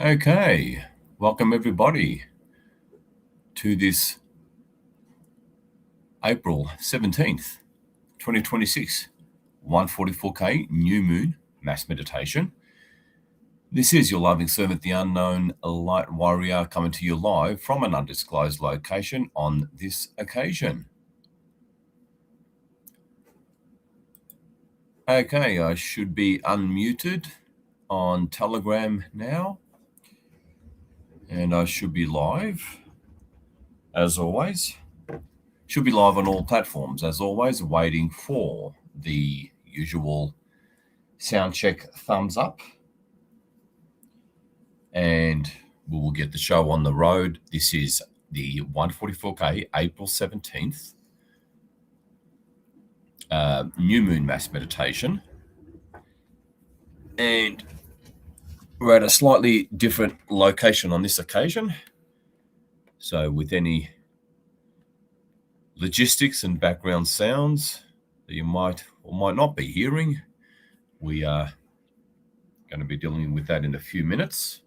Okay, welcome everybody to this April 17th, 2026, 144K New Moon Mass Meditation. This is your loving servant, the unknown light warrior, coming to you live from an undisclosed location on this occasion. Okay, I should be unmuted on Telegram now, and I should be live, as always. Should be live on all platforms, as always, waiting for the usual sound check thumbs up. And we will get the show on the road. This is the 144K April 17th New Moon Mass Meditation. And we're at a slightly different location on this occasion. So with any logistics and background sounds that you might or might not be hearing, we are going to be dealing with that in a few minutes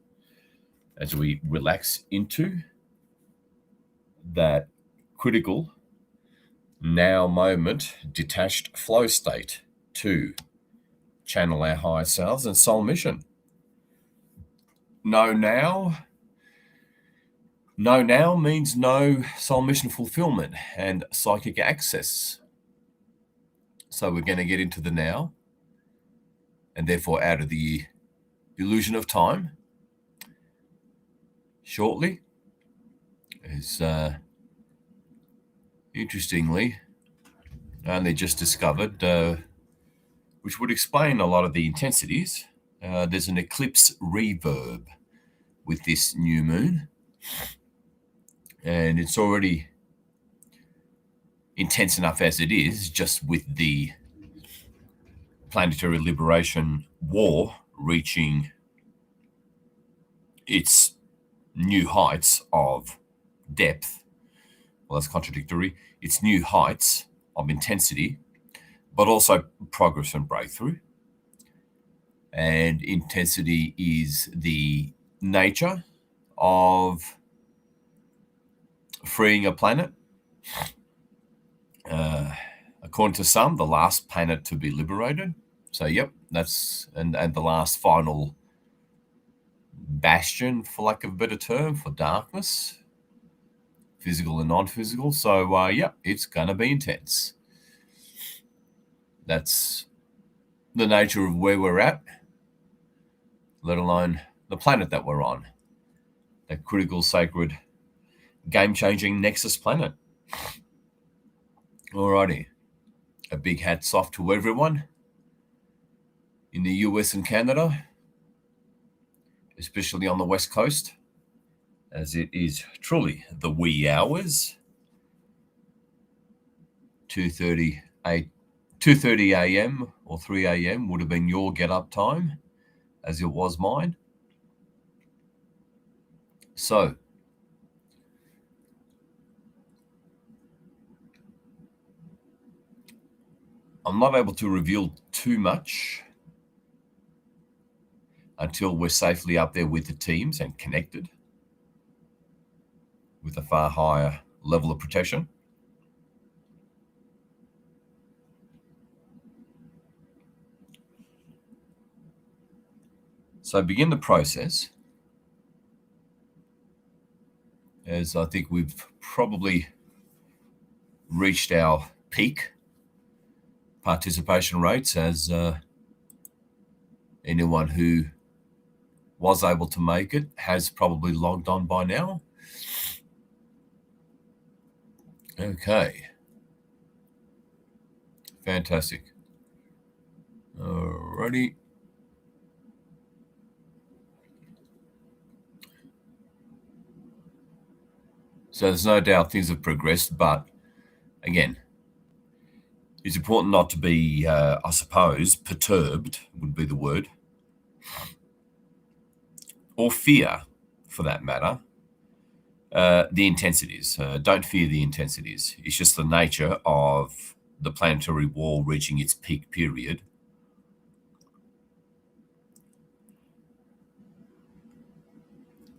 as we relax into that critical now moment detached flow state to channel our higher selves and soul mission. No now means no soul mission fulfillment and psychic access. So we're going to get into the now, and therefore out of the illusion of time shortly. Is interestingly only just discovered, which would explain a lot of the intensities. There's an eclipse reverb with this new moon, and it's already intense enough as it is, just with the planetary liberation war reaching its new heights of depth. Well, that's contradictory. It's new heights of intensity, but also progress and breakthrough. And intensity is the nature of freeing a planet. According to some, the last planet to be liberated. So, yep, that's and the last final bastion, for lack of a better term, for darkness, physical and non-physical. So, yeah, it's going to be intense. That's the nature of where we're at, let alone the planet that we're on, that critical, sacred, game-changing nexus planet. Alrighty, a big hats off to everyone in the US and Canada, especially on the West Coast, as it is truly the wee hours. 2:30 a.m. or 3 a.m. would have been your get-up time, as it was mine. So, I'm not able to reveal too much until we're safely up there with the teams and connected with a far higher level of protection. So begin the process, as I think we've probably reached our peak participation rates, as anyone who was able to make it has probably logged on by now. Okay. Fantastic. Alrighty. So there's no doubt things have progressed, but again, it's important not to be, I suppose, perturbed would be the word, or fear, for that matter, the intensities. Don't fear the intensities. It's just the nature of the planetary war reaching its peak period.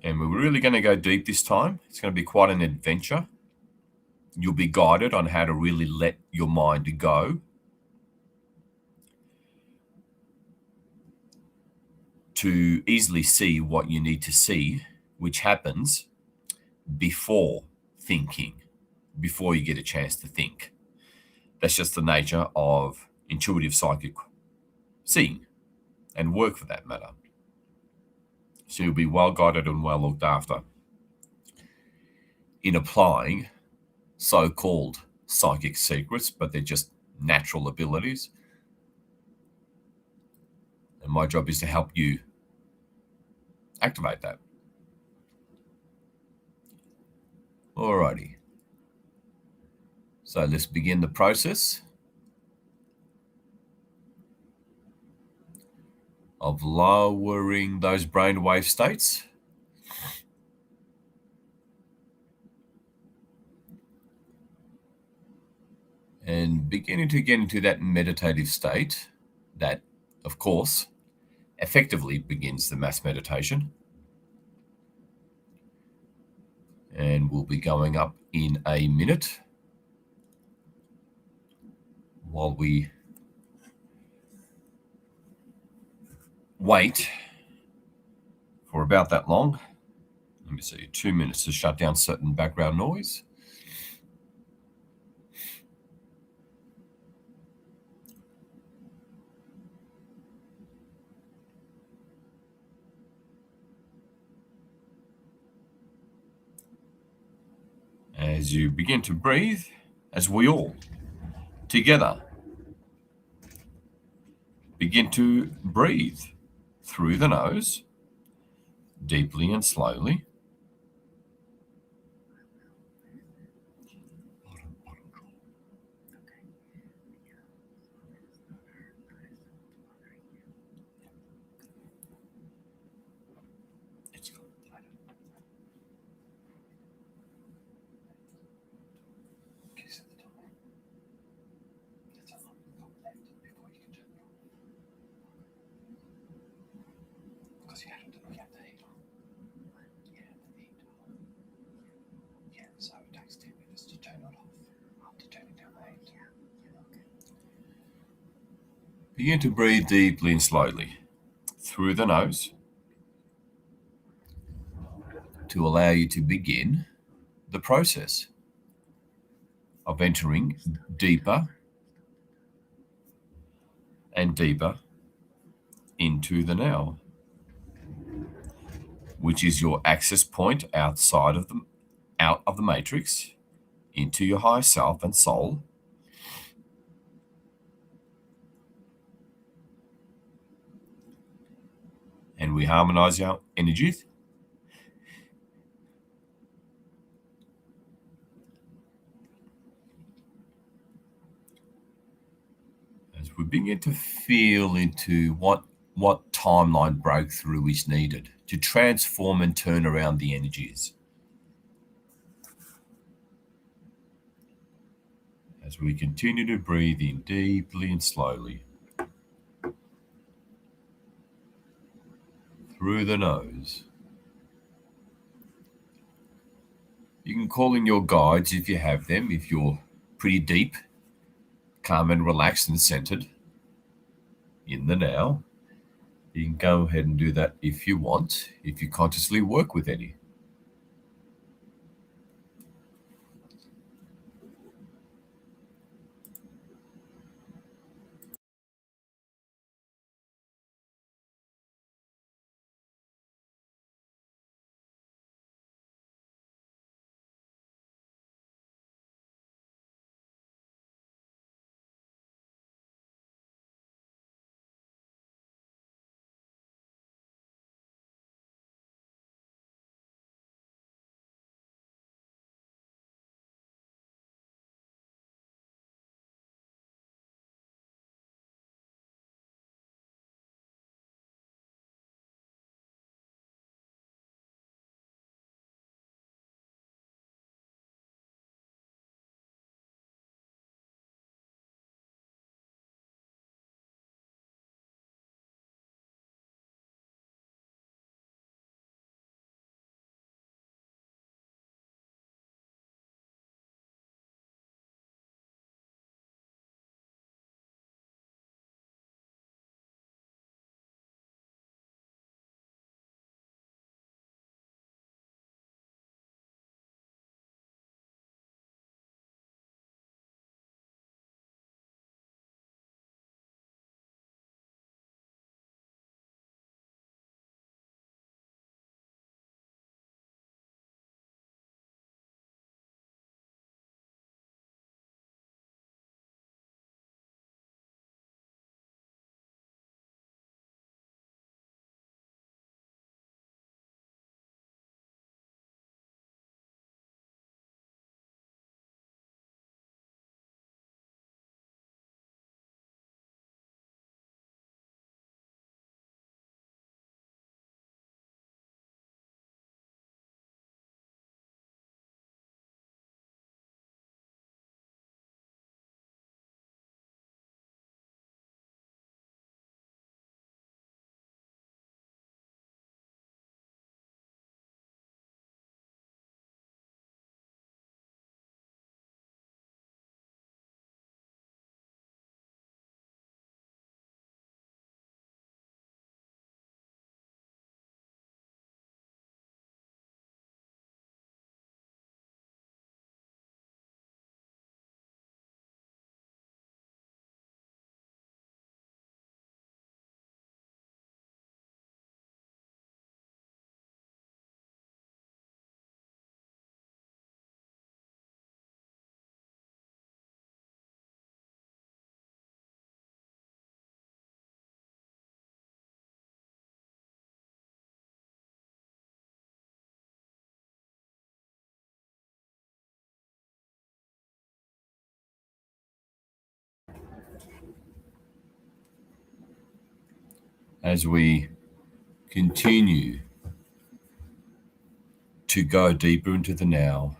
And we're really going to go deep this time. It's going to be quite an adventure. You'll be guided on how to really let your mind go to easily see what you need to see, which happens before thinking, before you get a chance to think. That's just the nature of intuitive psychic seeing and work for that matter. So you'll be well guided and well looked after in applying so-called psychic secrets, but they're just natural abilities. And my job is to help you activate that. Alrighty. So let's begin the process of lowering those brainwave states. And beginning to get into that meditative state that, of course, effectively begins the mass meditation. And we'll be going up in a minute while we wait for about that long. Let me see, 2 minutes to shut down certain background noise. As you begin to breathe, as we all together begin to breathe through the nose, deeply and slowly. Begin to breathe deeply and slowly through the nose to allow you to begin the process of entering deeper and deeper into the now, which is your access point out of the matrix into your higher self and soul. And we harmonize our energies. As we begin to feel into what timeline breakthrough is needed to transform and turn around the energies. As we continue to breathe in deeply and slowly through the nose. You can call in your guides if you have them, if you're pretty deep, calm and relaxed and centered in the now. You can go ahead and do that if you want, if you consciously work with any. as we continue to go deeper into the now,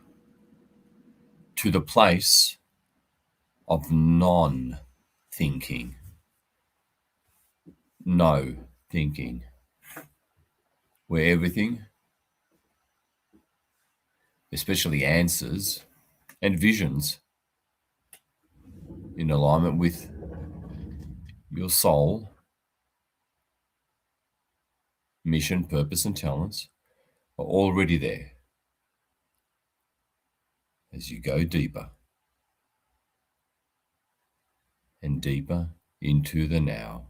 to the place of non-thinking, no thinking, where everything, especially answers and visions in alignment with your soul, mission, purpose, and talents, are already there as you go deeper and deeper into the now.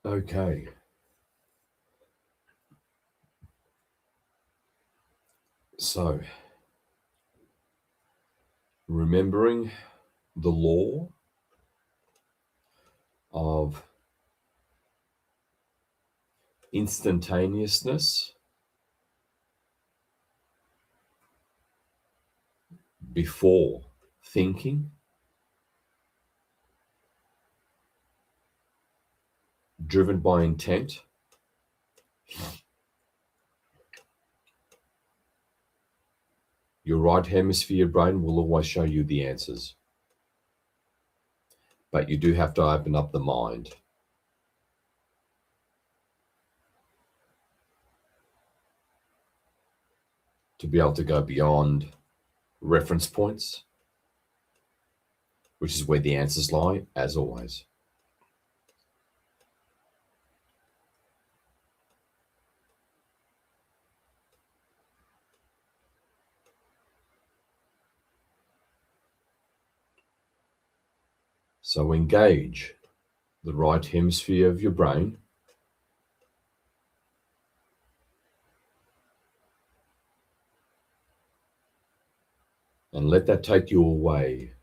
Okay. So, remembering the law of instantaneousness before thinking, driven by intent, your right hemisphere brain will always show you the answers. But you do have to open up the mind. To be able to go beyond reference points, which is where the answers lie, as always. So engage the right hemisphere of your brain And let that take you away.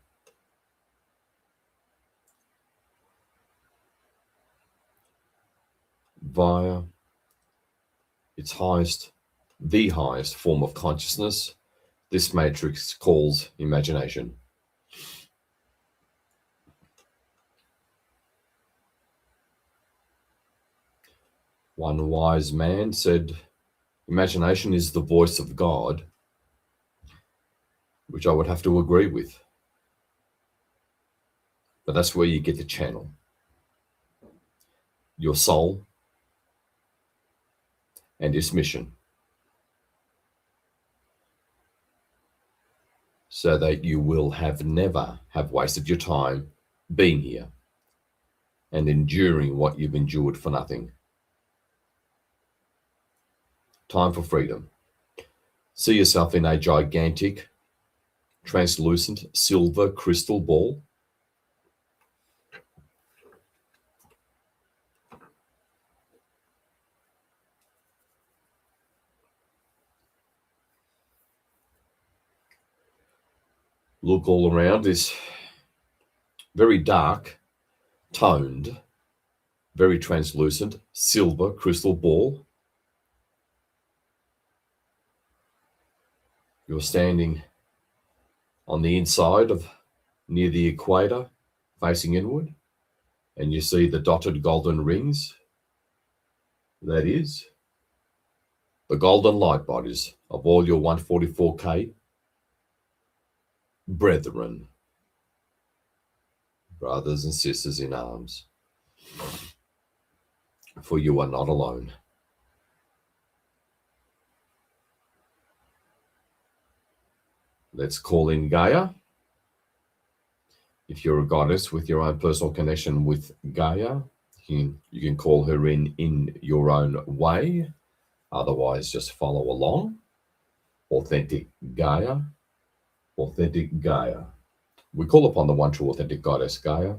Via its highest, the highest form of consciousness, this matrix calls imagination. One wise man said, imagination is the voice of God, which I would have to agree with. But that's where you get to channel your soul and its mission, so that you will never have wasted your time being here and enduring what you've endured for nothing. Time for freedom. See yourself in a gigantic, translucent silver crystal ball. Look all around this very dark, toned, very translucent silver crystal ball. You're standing on the inside of near the equator, facing inward, and you see the dotted golden rings. That is the golden light bodies of all your 144K brethren, brothers and sisters in arms. For you are not alone. Let's call in Gaia. If you're a goddess with your own personal connection with Gaia, you can call her in your own way. Otherwise, just follow along. Authentic Gaia. Authentic Gaia. We call upon the one true authentic goddess, Gaia.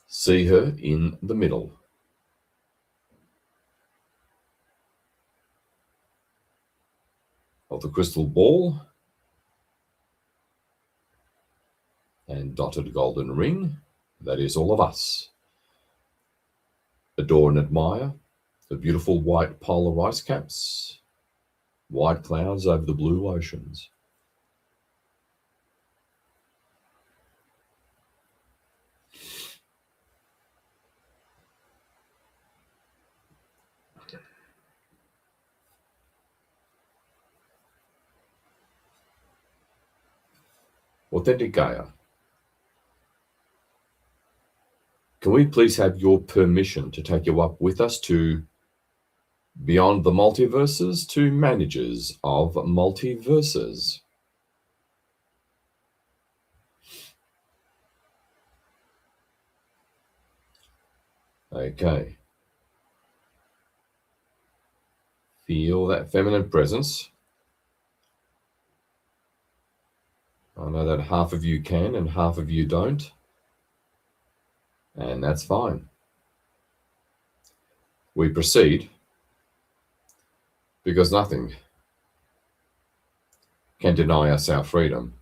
See her in the middle. Of the crystal ball and dotted golden ring. That is all of us. Adore and admire the beautiful white polar ice caps, white clouds over the blue oceans. Authentic Gaia, can we please have your permission to take you up with us to beyond the multiverses, to managers of multiverses? Okay. Feel that feminine presence. I know that half of you can and half of you don't. And that's fine. We proceed because nothing can deny us our freedom,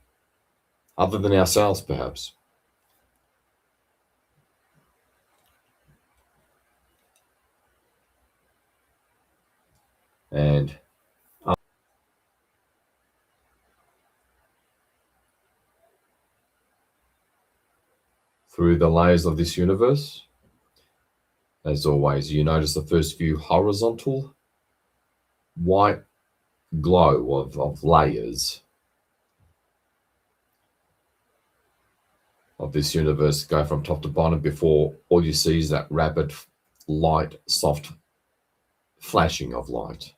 other than ourselves, perhaps. And through the layers of this universe, as always, you notice the first few horizontal white glow of layers of this universe go from top to bottom before all you see is that rapid light, soft flashing of light.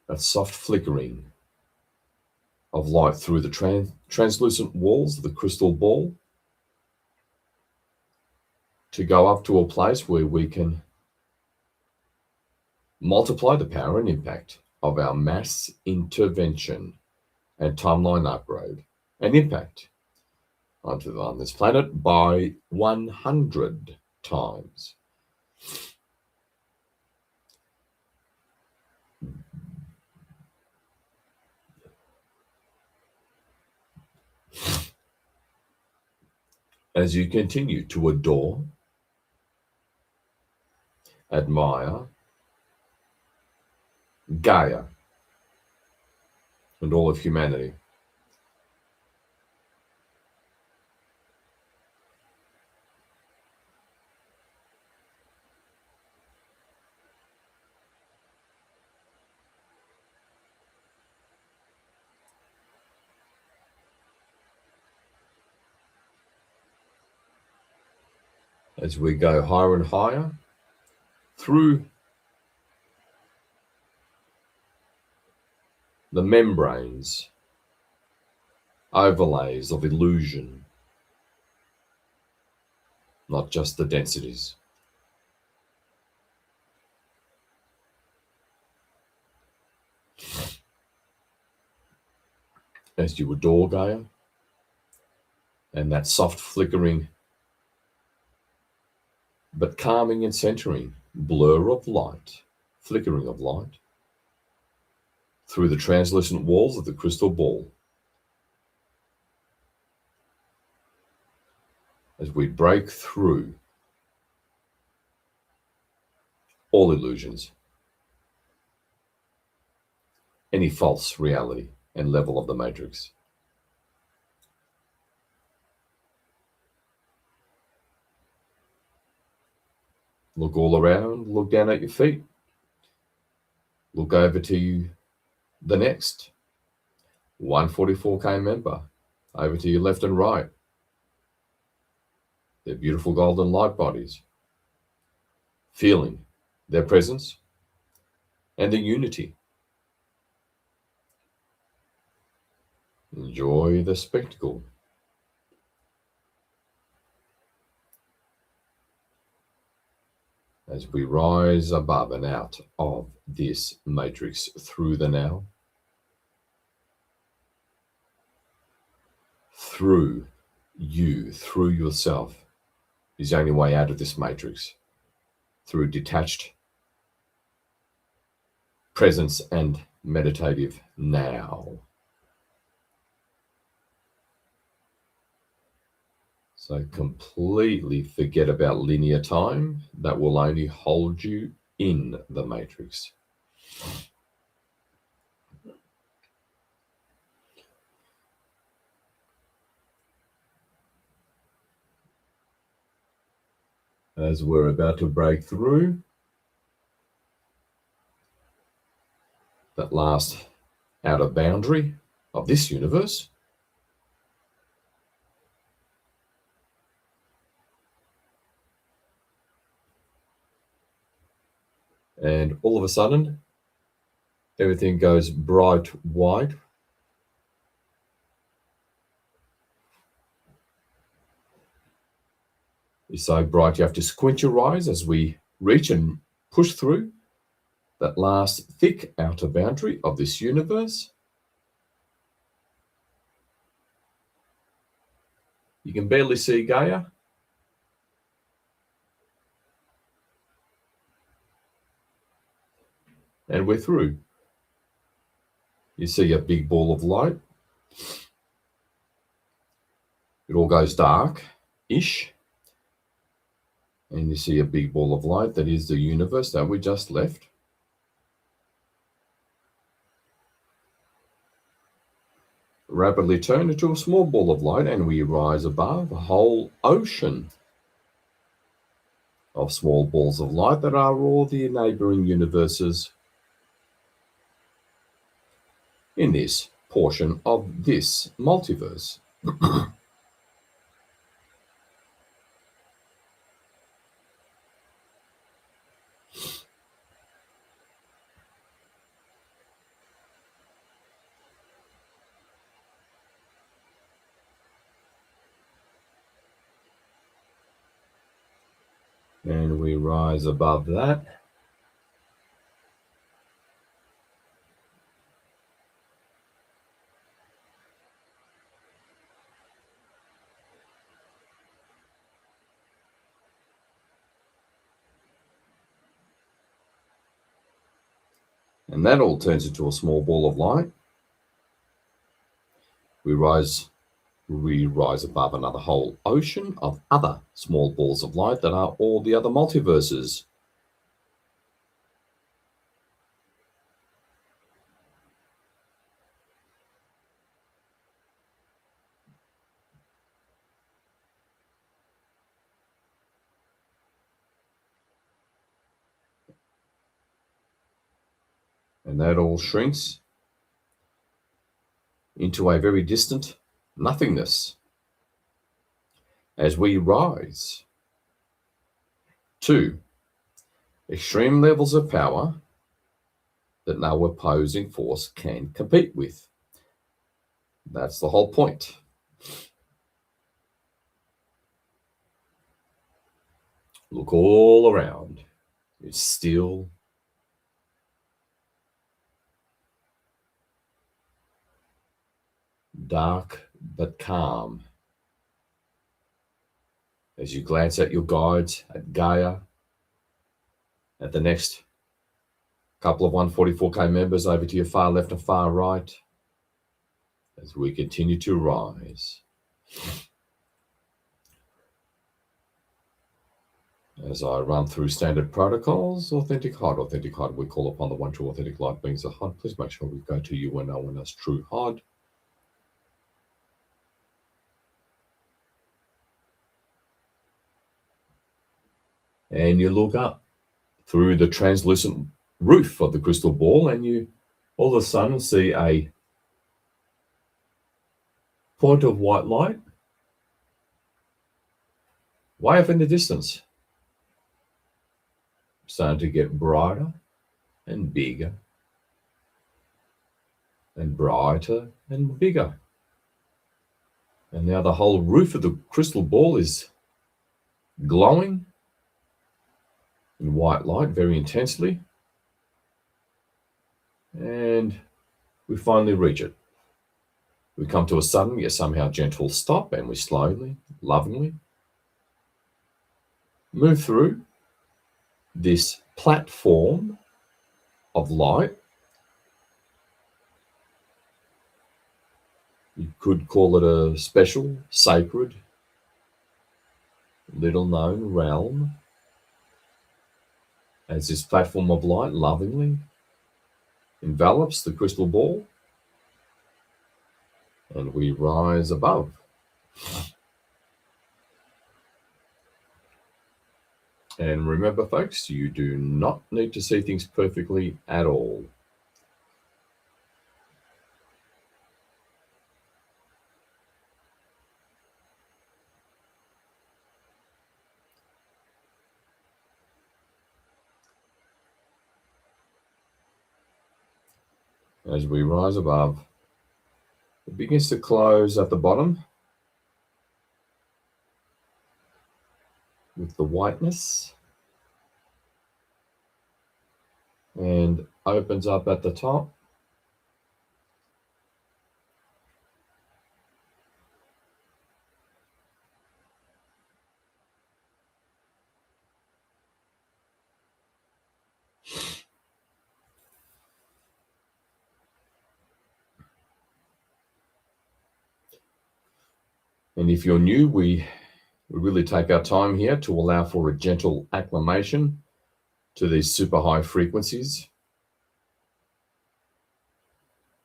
That soft flickering of light through the translucent walls of the crystal ball to go up to a place where we can multiply the power and impact of our mass intervention and timeline upgrade and impact on this planet by 100 times. As you continue to adore, admire Gaia and all of humanity, as we go higher and higher through the membranes, overlays of illusion, not just the densities. As you adore Gaia and that soft flickering but calming and centering blur of light, flickering of light through the translucent walls of the crystal ball. As we break through all illusions, any false reality and level of the matrix. Look all around, look down at your feet, look over to the next 144K member, over to your left and right. Their beautiful golden light bodies, feeling their presence and the unity. Enjoy the spectacle. As we rise above and out of this matrix through the now, through you, through yourself, is the only way out of this matrix, through detached presence and meditative now. So completely forget about linear time. That will only hold you in the matrix. As we're about to break through that last outer boundary of this universe, and all of a sudden, everything goes bright white. It's so bright you have to squint your eyes as we reach and push through that last thick outer boundary of this universe. You can barely see Gaia. And we're through. You see a big ball of light. It all goes dark-ish. And you see a big ball of light that is the universe that we just left. Rapidly turn into a small ball of light, and we rise above a whole ocean of small balls of light that are all the neighboring universes in this portion of this multiverse. And we rise above that. And that all turns into a small ball of light. We rise above another whole ocean of other small balls of light that are all the other multiverses. And that all shrinks into a very distant nothingness as we rise to extreme levels of power that no opposing force can compete with. That's the whole point. Look all around. It's still, dark but calm. As you glance at your guides, at Gaia, at the next couple of 144K members over to your far left and far right, as we continue to rise. As I run through standard protocols, authentic hide, we call upon the one true authentic light beings of HUD. Please make sure we go to you when no one has true HUD. And you look up through the translucent roof of the crystal ball, and you all of a sudden see a point of white light way up in the distance, starting to get brighter and bigger and brighter and bigger. And now the whole roof of the crystal ball is glowing in white light very intensely. And we finally reach it. We come to a sudden yet somehow gentle stop, and we slowly, lovingly move through this platform of light. You could call it a special, sacred, little known realm, as this platform of light lovingly envelops the crystal ball, and we rise above. And remember, folks, you do not need to see things perfectly at all. As we rise above, it begins to close at the bottom with the whiteness and opens up at the top. And if you're new, we really take our time here to allow for a gentle acclimation to these super high frequencies.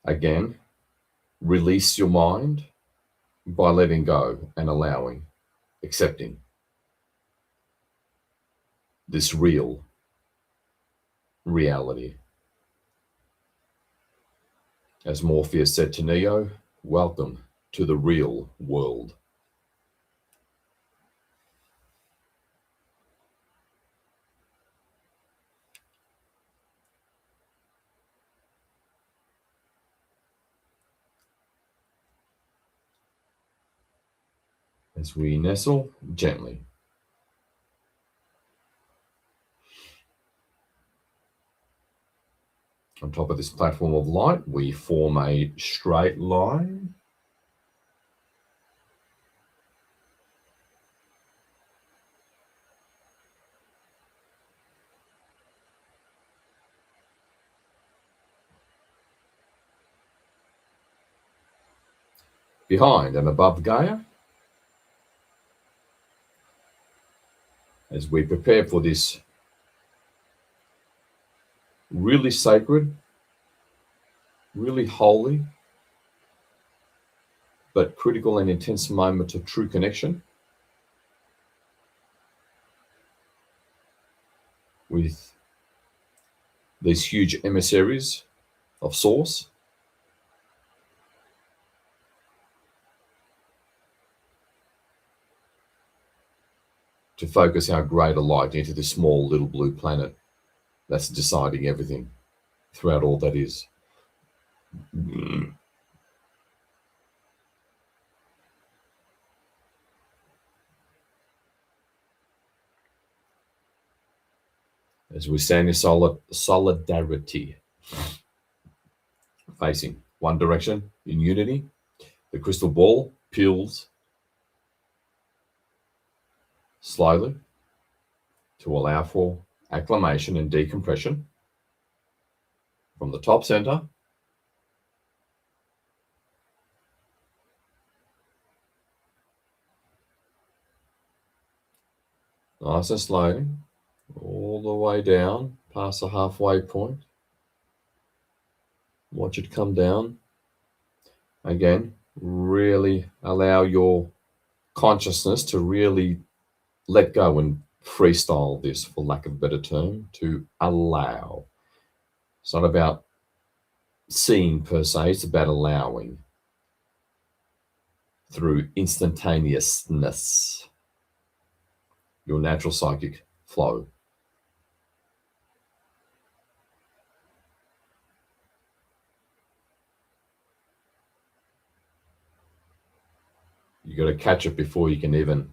Again, release your mind by letting go and allowing, accepting this real reality. As Morpheus said to Neo, welcome to the real world. As we nestle gently on top of this platform of light, we form a straight line. behind and above Gaia, as we prepare for this really sacred, really holy, but critical and intense moment of true connection with these huge emissaries of Source. To focus our greater light into this small little blue planet that's deciding everything throughout all that is. As we stand in solidarity, facing one direction in unity, the crystal ball peels slowly to allow for acclimation and decompression from the top center nice and slowly all the way down past the halfway point. Watch it come down. Again, really allow your consciousness to really let go and freestyle this, for lack of a better term, to allow. It's not about seeing per se, it's about allowing through instantaneousness, your natural psychic flow. You got to catch it before you can even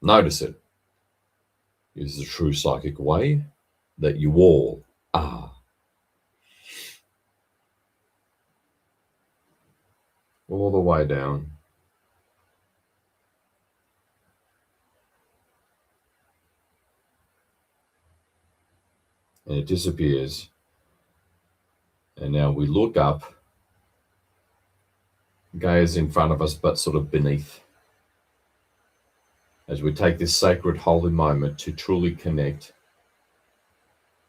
notice it. Is the true psychic way that you all are. All the way down. And it disappears. And now we look up. Gaia's in front of us, but sort of beneath. As we take this sacred holy moment to truly connect,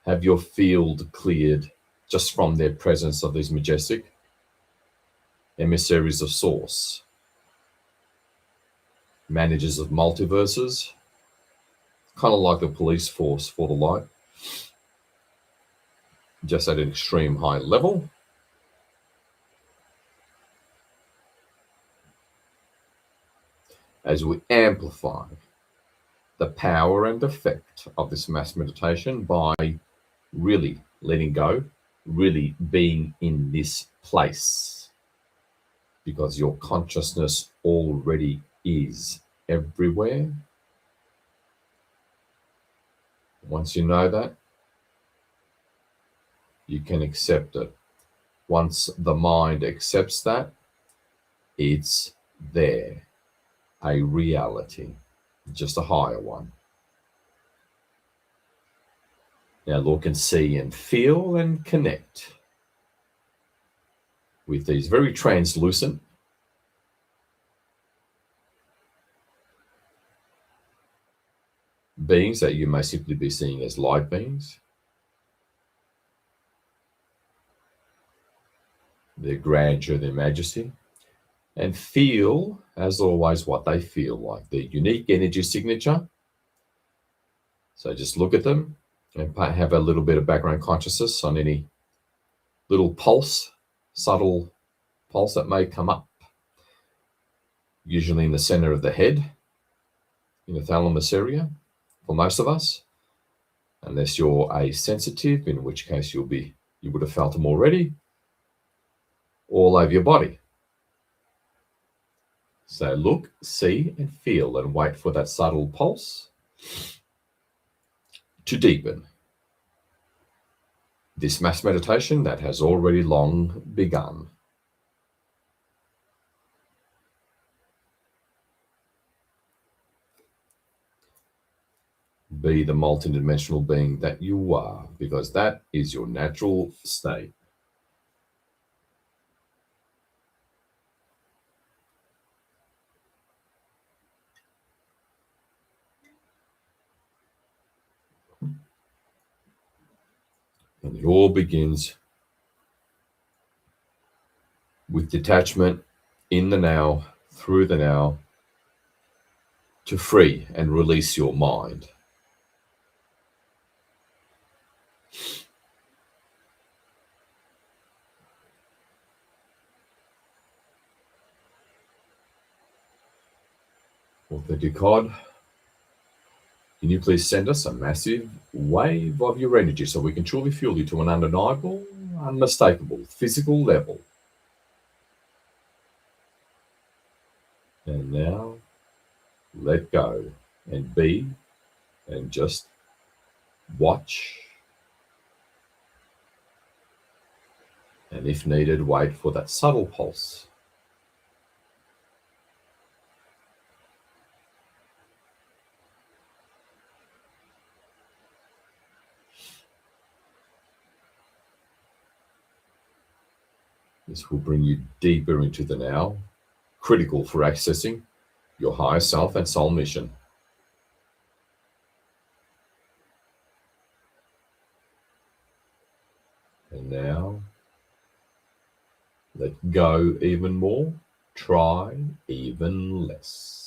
have your field cleared just from their presence of these majestic emissaries of Source, managers of multiverses, kind of like the police force for the light, just at an extreme high level. As we amplify the power and effect of this mass meditation by really letting go, really being in this place, because your consciousness already is everywhere. Once you know that, you can accept it. Once the mind accepts that, it's there, a reality, just a higher one. Now look and see and feel and connect with these very translucent, beings that you may simply be seeing as light beings. Their grandeur, their majesty, and feel, as always, what they feel like, their unique energy signature. So just look at them and have a little bit of background consciousness on any little pulse, subtle pulse that may come up, usually in the center of the head, in the thalamus area, for most of us, unless you're a sensitive, in which case you would have felt them already, all over your body. So look, see, and feel, and wait for that subtle pulse to deepen this mass meditation that has already long begun. Be the multidimensional being that you are, because that is your natural state. And it all begins with detachment in the now, through the now, to free and release your mind. Authentic God, can you please send us a massive wave of your energy so we can truly fuel you to an undeniable, unmistakable physical level? And now, let go and be and just watch. And if needed, wait for that subtle pulse. This will bring you deeper into the now, critical for accessing your higher self and soul mission. And now, let go even more, try even less.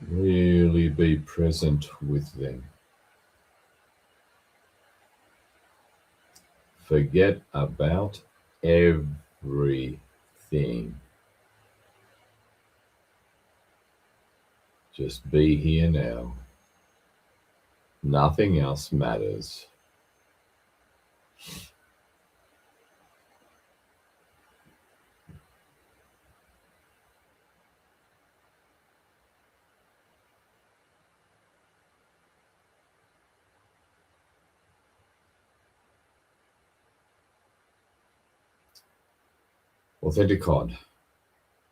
Really be present with them. Forget about everything. Just be here now. Nothing else matters. Authentic God,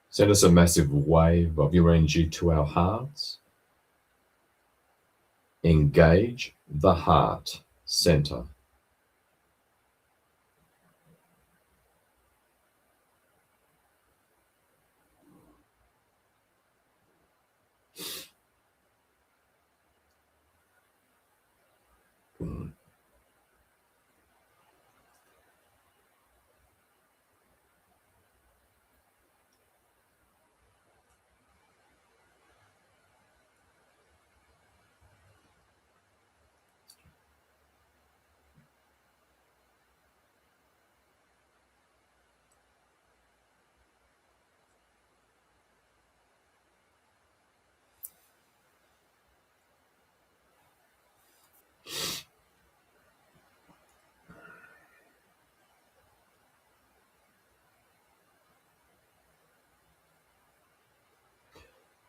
send us a massive wave of your energy to our hearts. Engage the heart center.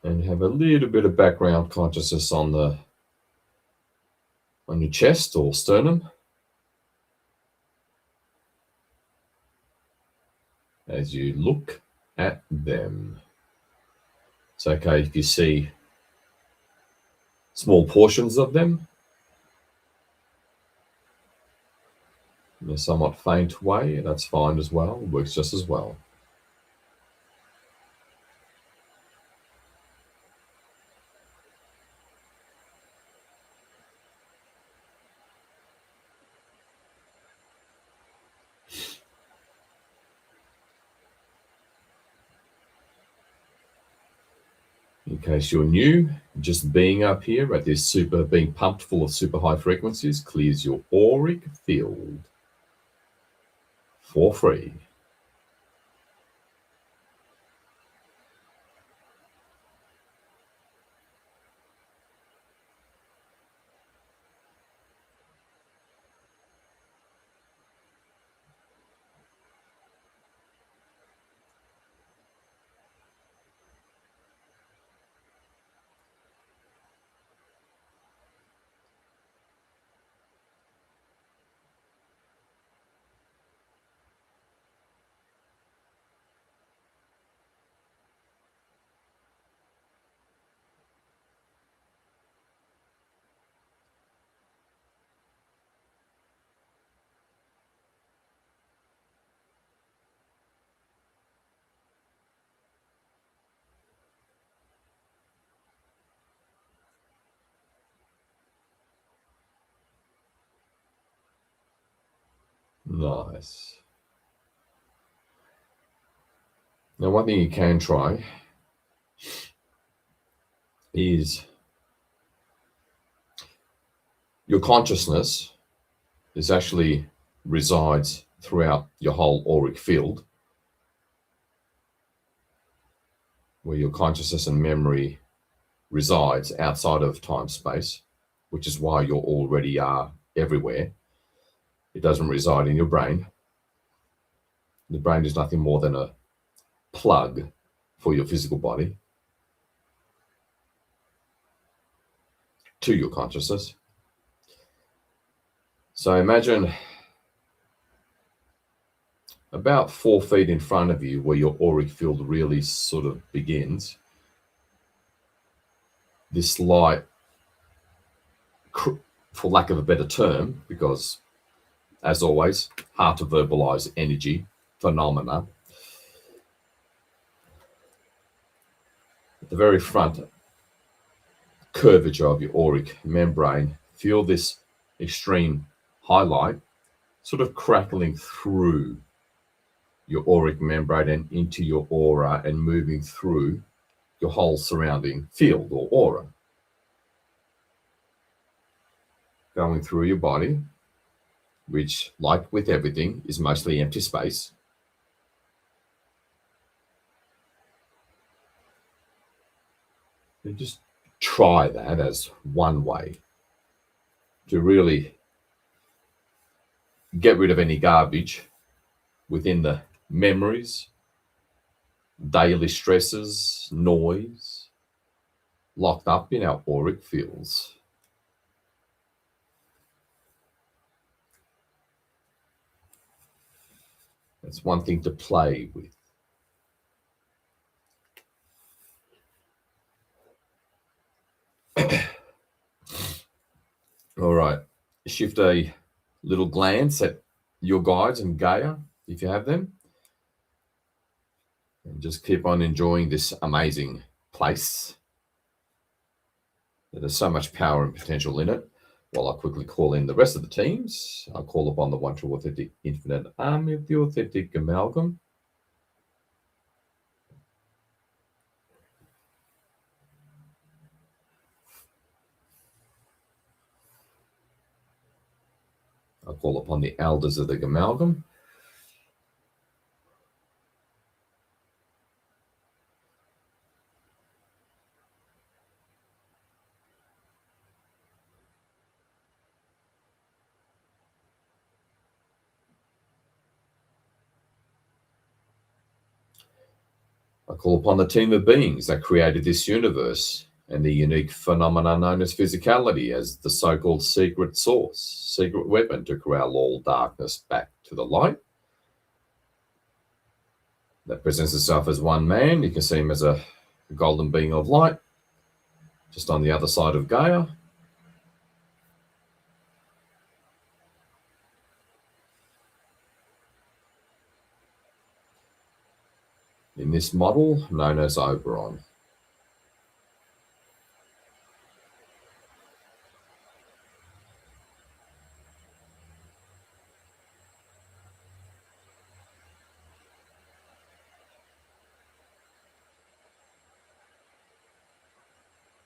And have a little bit of background consciousness on your chest or sternum. As you look at them. It's okay if you see small portions of them in a somewhat faint way. That's fine as well. It works just as well. In case you're new, just being up here at this being pumped full of super high frequencies clears your auric field for free. Nice. Now, one thing you can try is your consciousness actually resides throughout your whole auric field, where your consciousness and memory resides outside of time space, which is why you already are everywhere. It doesn't reside in your brain. The brain is nothing more than a plug for your physical body to your consciousness. So imagine about 4 feet in front of you, where your auric field really sort of begins, this light, for lack of a better term, because as always, hard to verbalize energy phenomena. At the very front curvature of your auric membrane, feel this extreme highlight sort of crackling through your auric membrane and into your aura and moving through your whole surrounding field or aura, going through your body, which, like with everything, is mostly empty space. And just try that as one way to really get rid of any garbage within the memories, daily stresses, noise locked up in our auric fields. That's one thing to play with. All right, shift a little glance at your guides and Gaia, if you have them, and just keep on enjoying this amazing place. There's so much power and potential in it. While I quickly call in the rest of the teams, I'll call upon the one true authentic infinite army of the authentic amalgam. I'll call upon the elders of the amalgam. I call upon the team of beings that created this universe and the unique phenomena known as physicality as the so-called secret source, secret weapon to corral all darkness back to the light. That presents itself as one man. You can see him as a golden being of light, just on the other side of Gaia. In this model known as Oberon.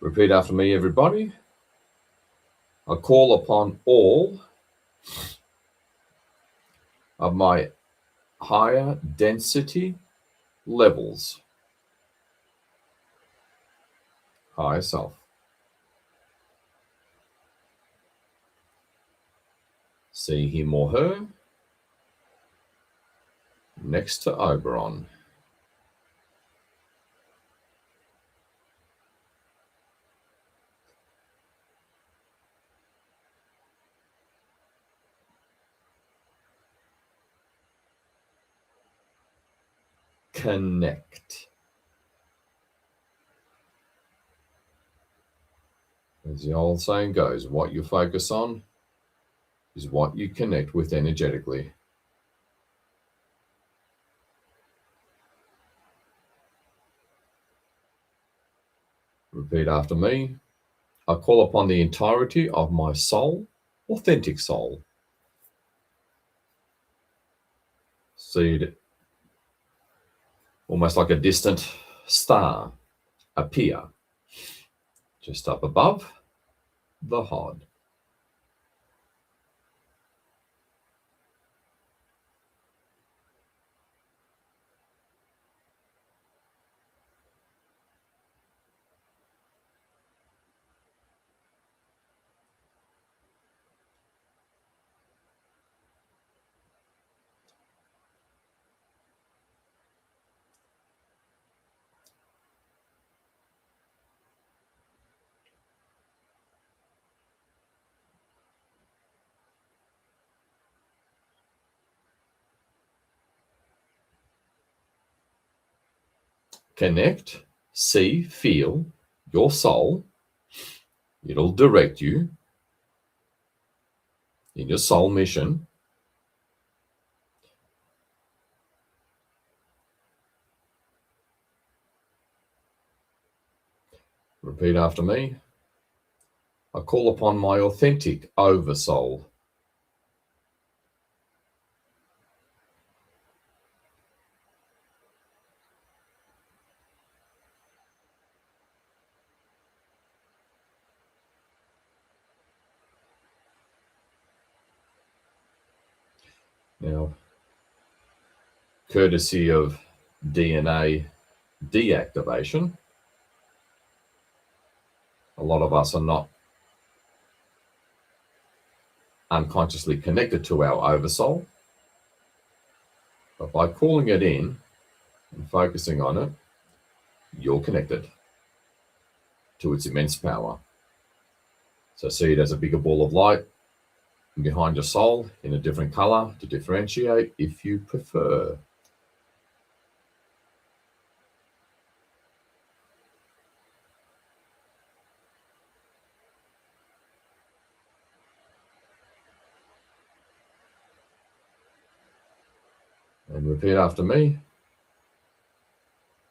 Repeat after me, everybody. I call upon all of my higher density levels, higher self. See him or her next to Oberon. Connect. As the old saying goes, what you focus on is what you connect with energetically. Repeat after me. I call upon the entirety of my soul, authentic soul. See it almost like a distant star appear just up above the hod. Connect, see, feel your soul. It'll direct you in your soul mission. Repeat after me. I call upon my authentic oversoul. Now, courtesy of DNA deactivation, a lot of us are not unconsciously connected to our oversoul, but by calling it in and focusing on it, you're connected to its immense power. So see it as a bigger ball of light behind your soul in a different color to differentiate if you prefer. And repeat after me.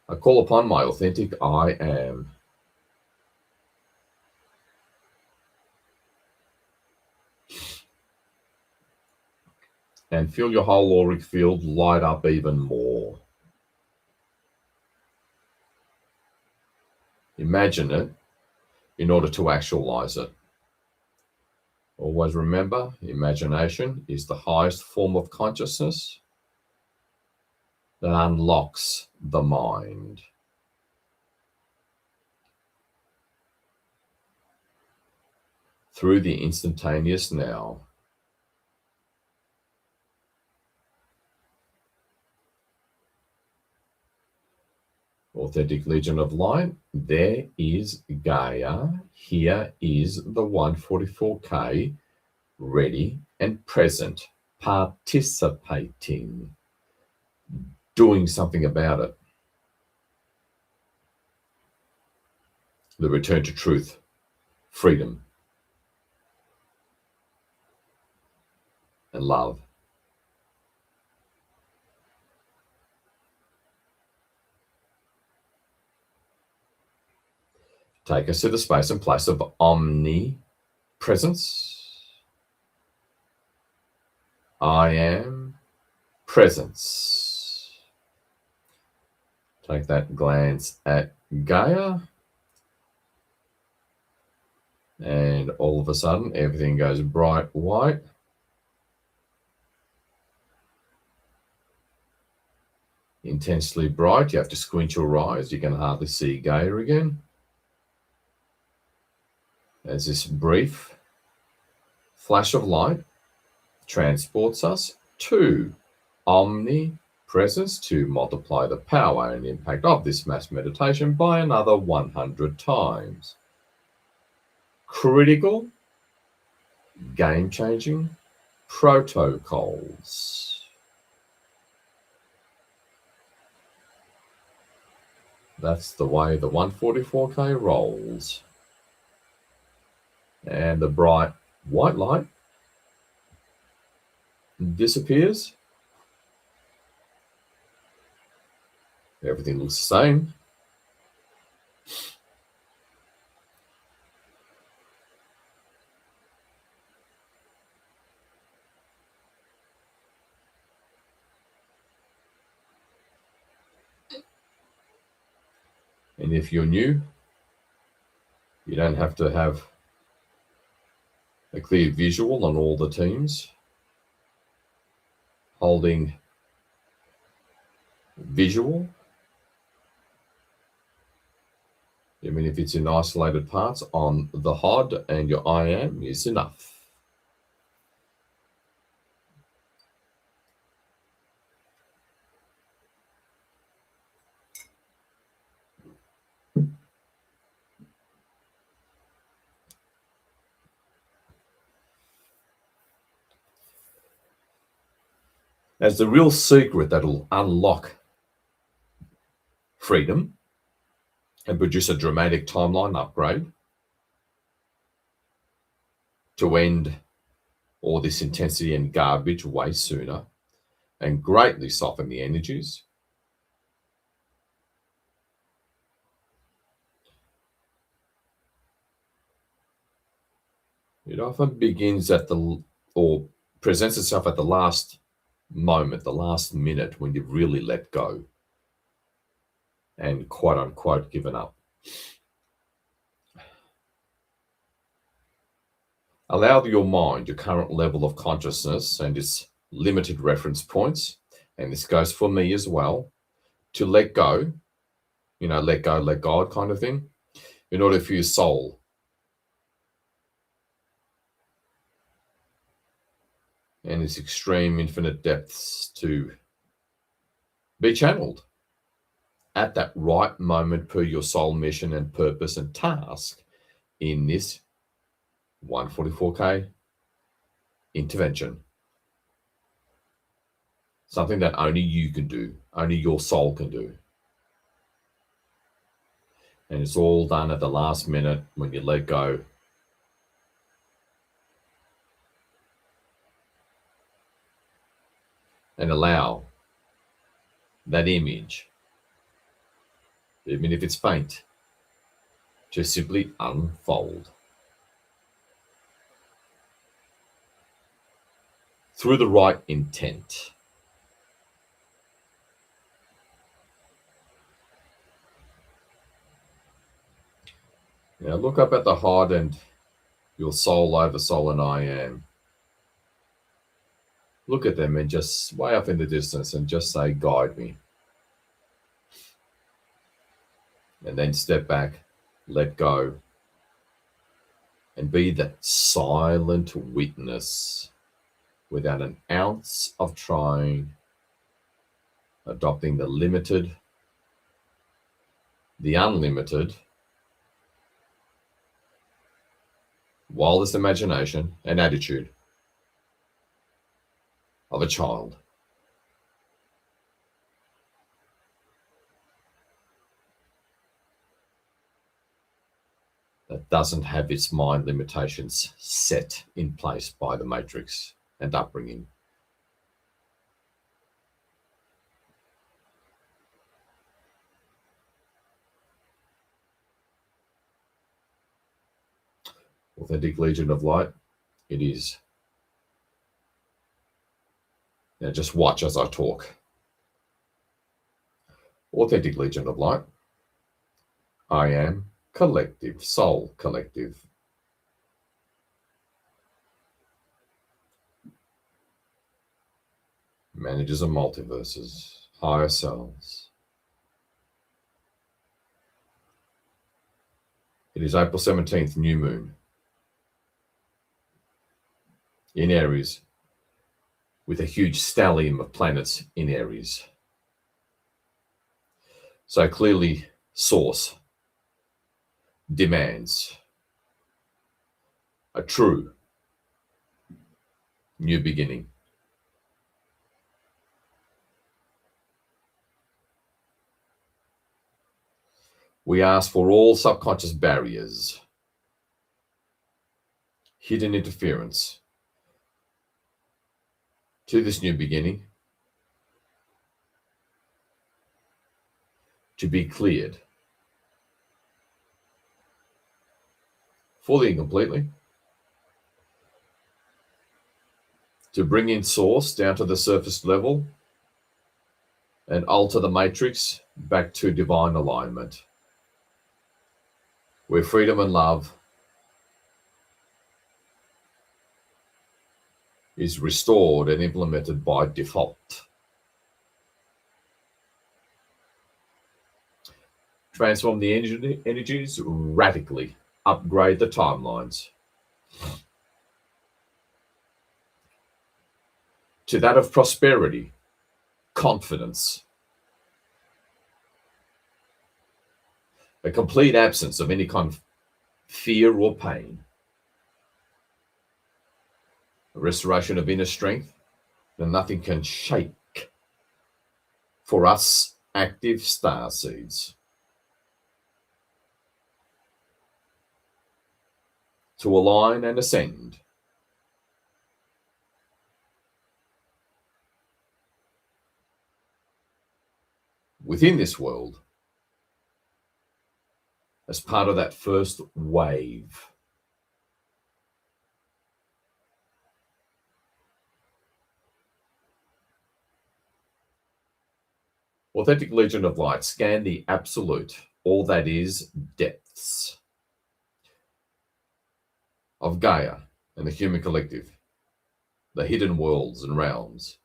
I call upon my authentic I am. And feel your whole auric field light up even more. Imagine it in order to actualize it. Always remember, imagination is the highest form of consciousness that unlocks the mind. Through the instantaneous now. authentic Legion of Light. There is Gaia. Here is the 144K, ready and present, participating, doing something about it. The return to truth, freedom, and love. Take us to the space and place of omnipresence. I am presence. Take that glance at Gaia, and all of a sudden everything goes bright white. Intensely bright. You have to squint your eyes. You can hardly see Gaia again. As this brief flash of light transports us to omnipresence to multiply the power and impact of this mass meditation by another 100 times. Critical, game-changing protocols. That's the way the 144K rolls. And the bright white light disappears. Everything looks the same. And if you're new, you don't have to have a clear visual on all the teams. Holding visual, even if it's in isolated parts on the HOD and your I am, is enough. As the real secret that'll unlock freedom and produce a dramatic timeline upgrade to end all this intensity and garbage way sooner and greatly soften the energies. It often begins or presents itself at the last moment, the last minute, when you've really let go and quote unquote given up. Allow your mind, your current level of consciousness and its limited reference points, and this goes for me as well, to let go, let go, let God kind of thing, in order for your soul and its extreme infinite depths to be channeled at that right moment per your soul mission and purpose and task in this 144K intervention. Something that only you can do, only your soul can do. And it's all done at the last minute when you let go. And allow that image, even if it's faint, to simply unfold. Through the right intent. Now look up at the heart and your soul over soul and I am. Look at them and just way up in the distance and just say, guide me. And then step back, let go, and be that silent witness without an ounce of trying, adopting the limited the unlimited, wildest imagination and attitude of a child. That doesn't have its mind limitations set in place by the matrix and upbringing. Authentic Legion of Light, it is. Now just watch as I talk. Authentic Legion of Light, I am collective, soul collective. Managers of multiverses, higher selves. It is April 17th, new moon in Aries, with a huge stellium of planets in Aries. So clearly, Source demands a true new beginning. We ask for all subconscious barriers, hidden interference to this new beginning to be cleared fully and completely, to bring in Source down to the surface level and alter the matrix back to divine alignment, where freedom and love is restored and implemented by default. Transform the energies radically, upgrade the timelines to that of prosperity, confidence, a complete absence of any kind of fear or pain, a restoration of inner strength that nothing can shake for us active starseeds. To align and ascend within this world as part of that first wave. Authentic Legion of Light, scan the absolute, all that is, depths of Gaia and the human collective, the hidden worlds and realms,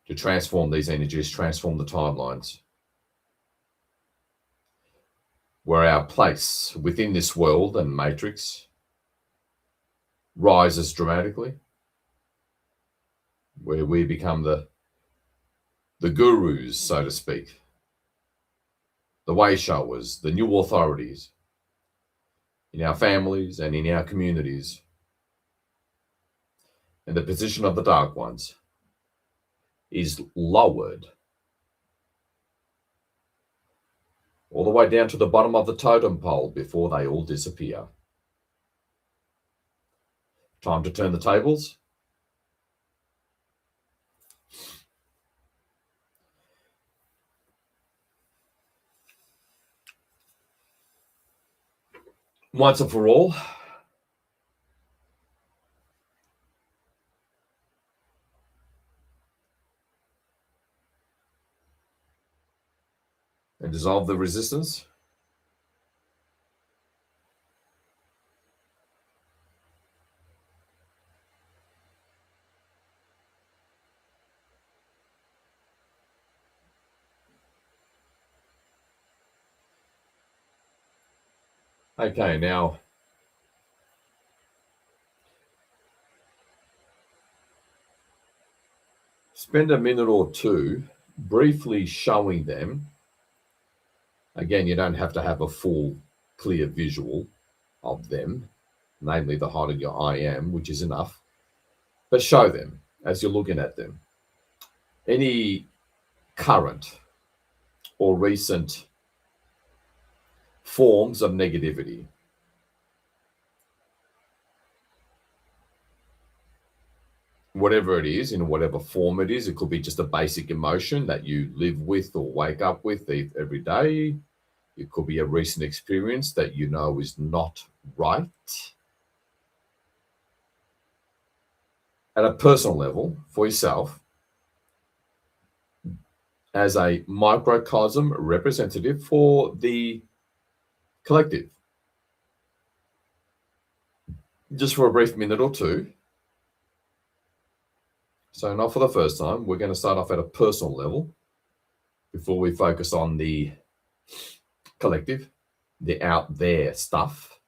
to transform these energies, transform the timelines, where our place within this world and matrix rises dramatically, where we become the gurus, so to speak, the way showers, the new authorities in our families and in our communities, and the position of the dark ones is lowered all the way down to the bottom of the totem pole before they all disappear. Time to turn the tables. Once and for all, and dissolve the resistance. Okay, now spend a minute or two briefly showing them. Again, you don't have to have a full, clear visual of them, namely the height of your I am, which is enough. But show them as you're looking at them any current or recent forms of negativity. Whatever it is, in whatever form it is, it could be just a basic emotion that you live with or wake up with every day. It could be a recent experience that you know is not right. At a personal level, for yourself, as a microcosm representative for the collective. Just for a brief minute or two. So, not for the first time, we're going to start off at a personal level before we focus on the collective, the out there stuff.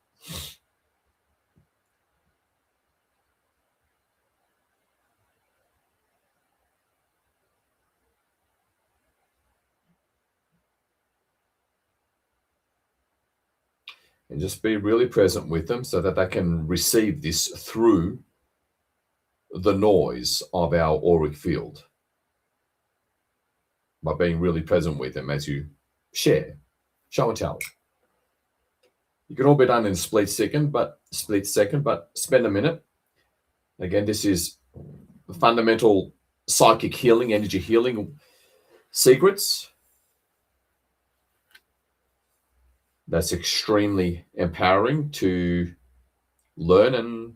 And just be really present with them so that they can receive this through the noise of our auric field. By being really present with them as you share, show and tell. You can all be done in a split second, but spend a minute. Again, this is fundamental psychic healing, energy healing secrets. That's extremely empowering to learn and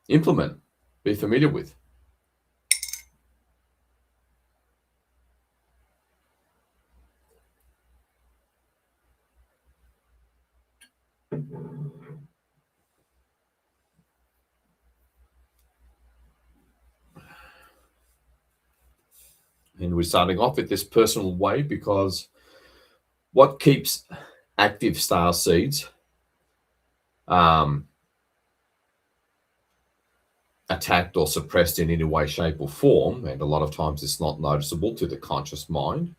implement, be familiar with. And we're starting off with this personal way because what keeps active star seeds attacked or suppressed in any way, shape, or form, and a lot of times it's not noticeable to the conscious mind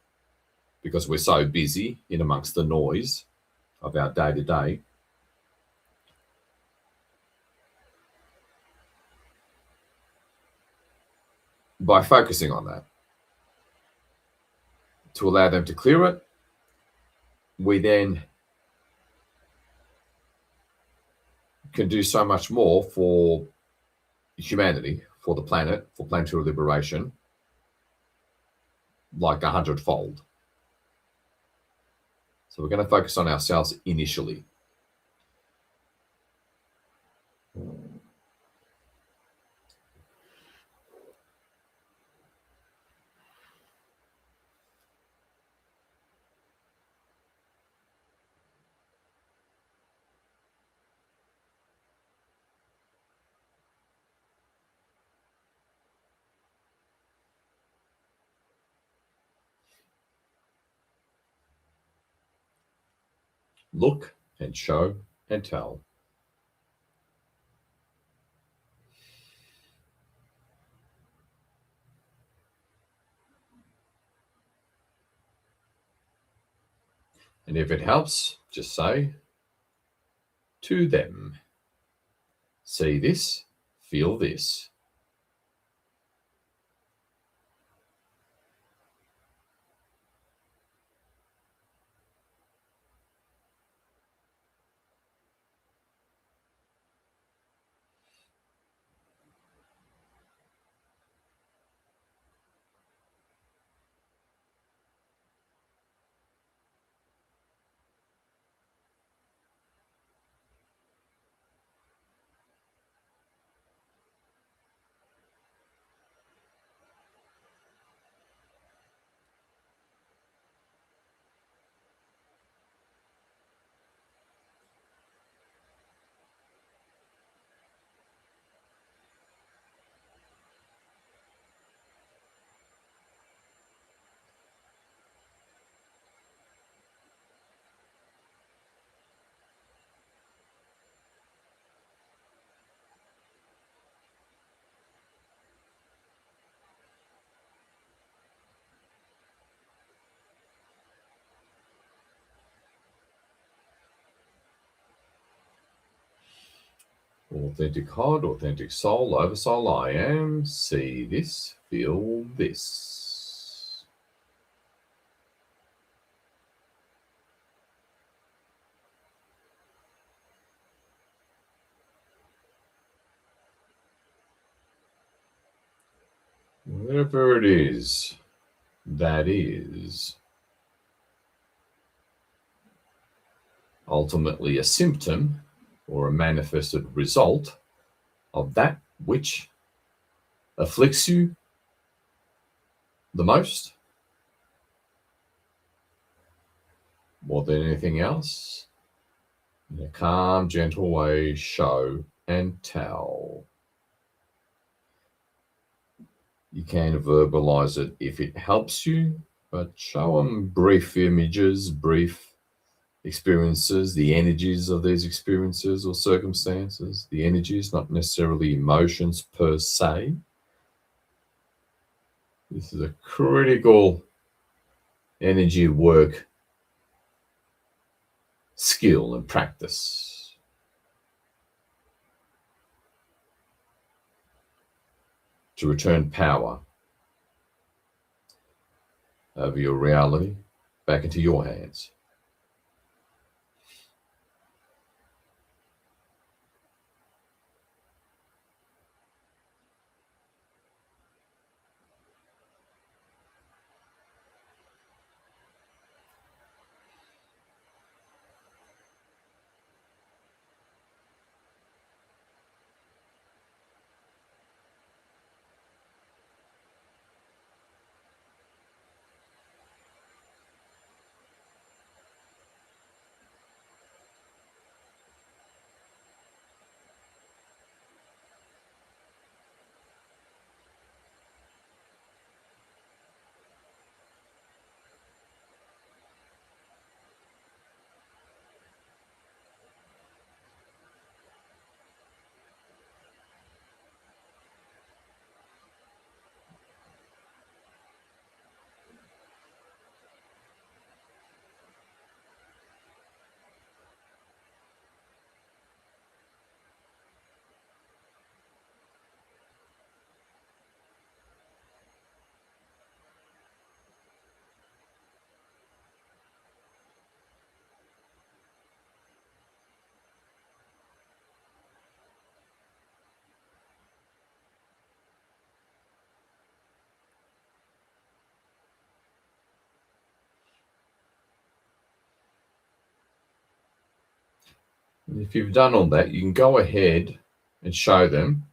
because we're so busy in amongst the noise of our day-to-day. By focusing on that, to allow them to clear it, we then can do so much more for humanity, for the planet, for planetary liberation, like 100-fold. So we're going to focus on ourselves initially. Look and show and tell. And if it helps, just say to them, see this, feel this. Authentic heart, authentic soul, oversoul, I am. See this, feel this. Whatever it is, that is ultimately a symptom or a manifested result of that which afflicts you the most, more than anything else, in a calm, gentle way, show and tell. You can verbalize it if it helps you, but show them brief images, brief experiences, the energies of these experiences or circumstances, the energies, not necessarily emotions per se. This is a critical energy work skill and practice. To return power over your reality back into your hands. And if you've done all that, you can go ahead and show them,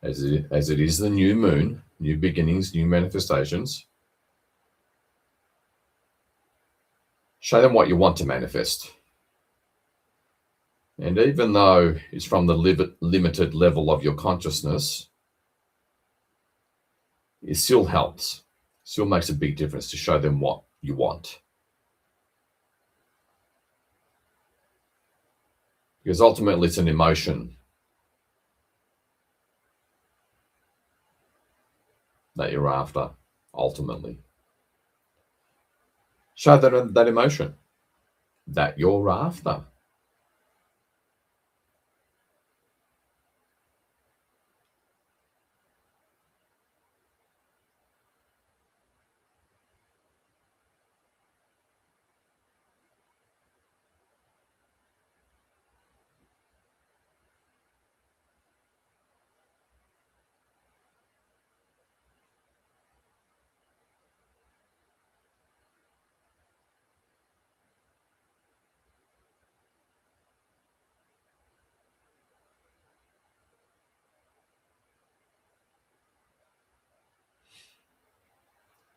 as it is the new moon, new beginnings, new manifestations. Show them what you want to manifest. And even though it's from the limited level of your consciousness, it still helps. Still makes a big difference to show them what you want. Because ultimately it's an emotion that you're after, ultimately. Show them that emotion that you're after.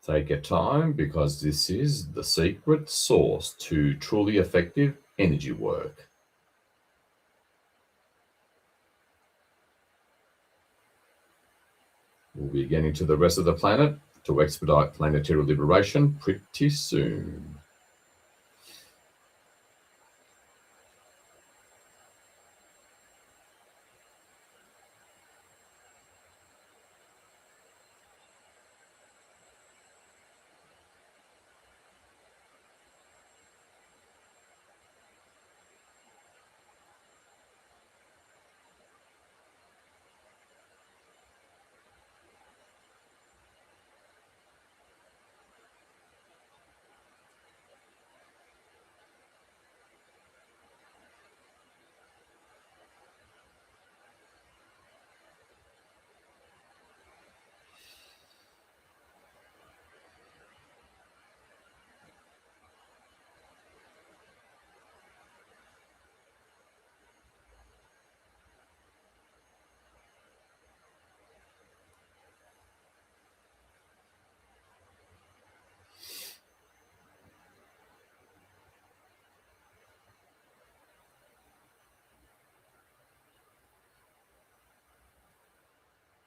Take your time, because this is the secret sauce to truly effective energy work. We'll be getting to the rest of the planet to expedite planetary liberation pretty soon.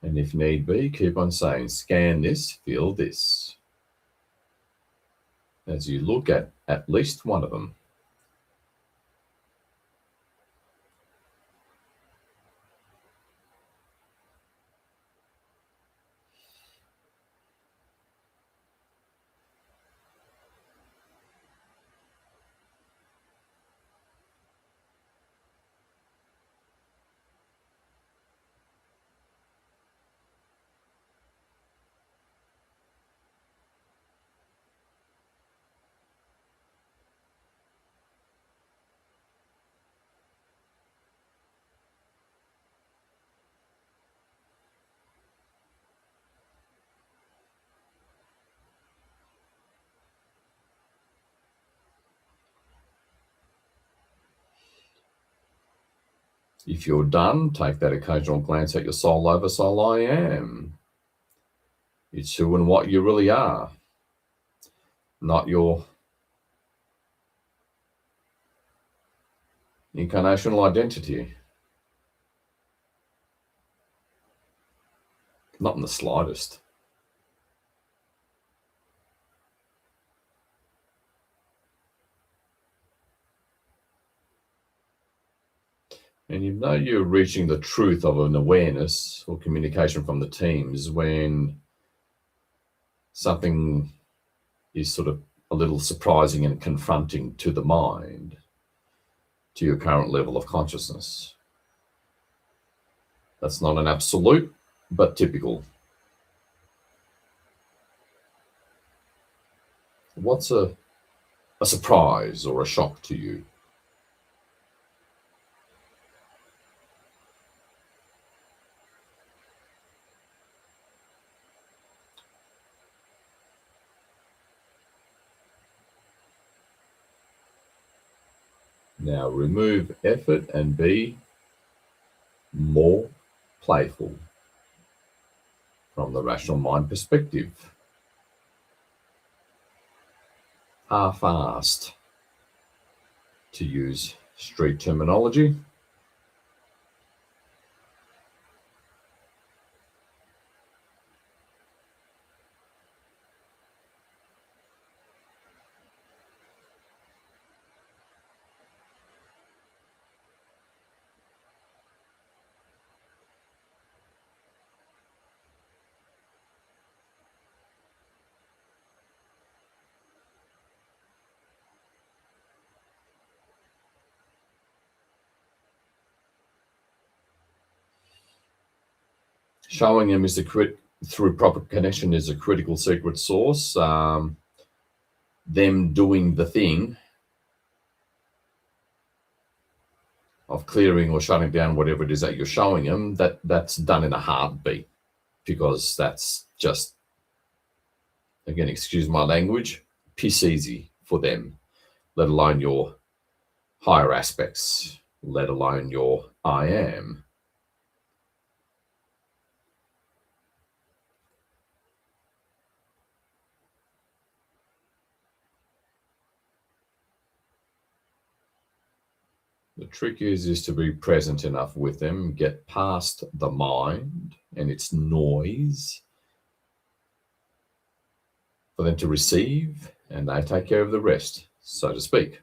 And if need be, keep on saying, scan this, feel this, as you look at least one of them. If you're done, take that occasional glance at your soul over soul I am. It's who and what you really are, not your incarnational identity. Not in the slightest. And you know you're reaching the truth of an awareness or communication from the teams when something is sort of a little surprising and confronting to the mind, to your current level of consciousness. That's not an absolute, but typical. What's a surprise or a shock to you? Now remove effort and be more playful from the rational mind perspective. Half-assed, to use street terminology. Showing them is through proper connection is a critical secret source. Them doing the thing of clearing or shutting down whatever it is that you're showing them, that's done in a heartbeat, because that's just, again, excuse my language, piss easy for them, let alone your higher aspects, let alone your I am. The trick is to be present enough with them, get past the mind and its noise for them to receive, and they take care of the rest, so to speak.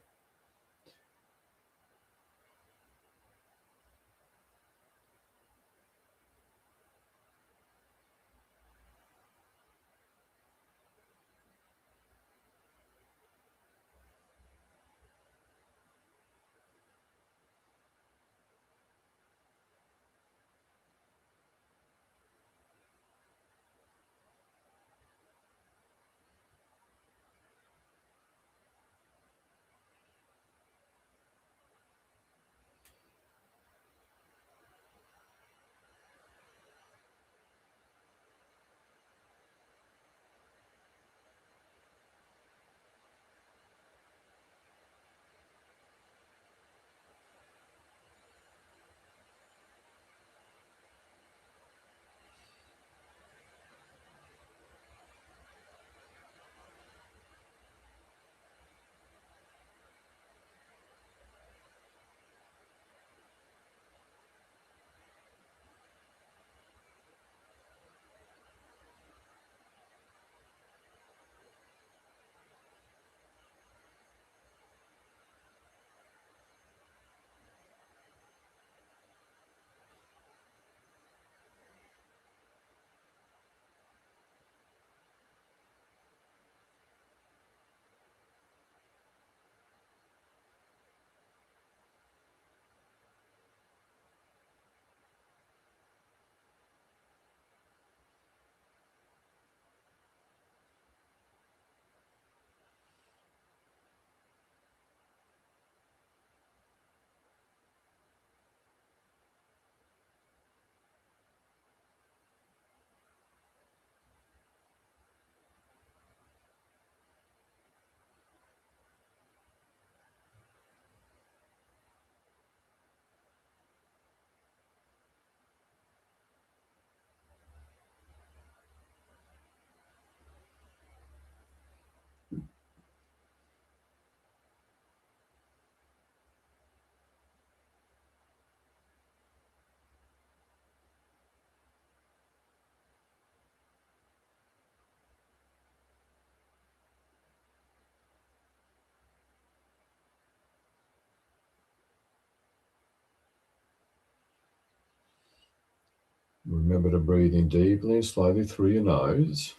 Remember to breathe in deeply and slowly through your nose.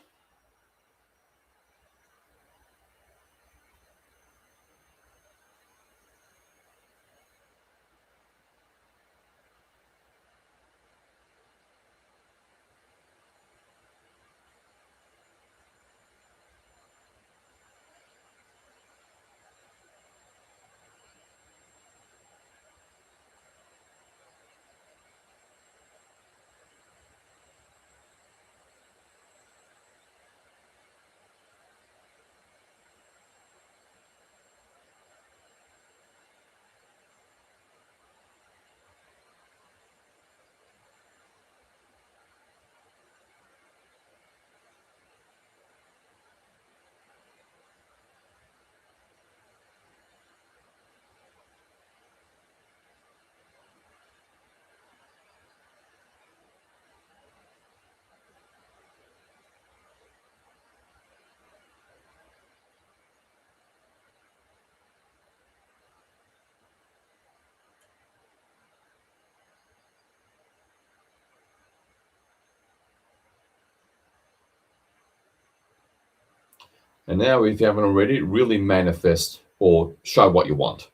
And now, if you haven't already, really manifest or show what you want.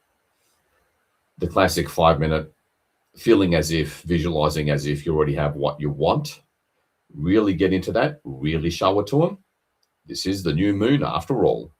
The classic 5-minute feeling as if, visualizing as if you already have what you want. Really get into that, really show it to them. This is the new moon after all.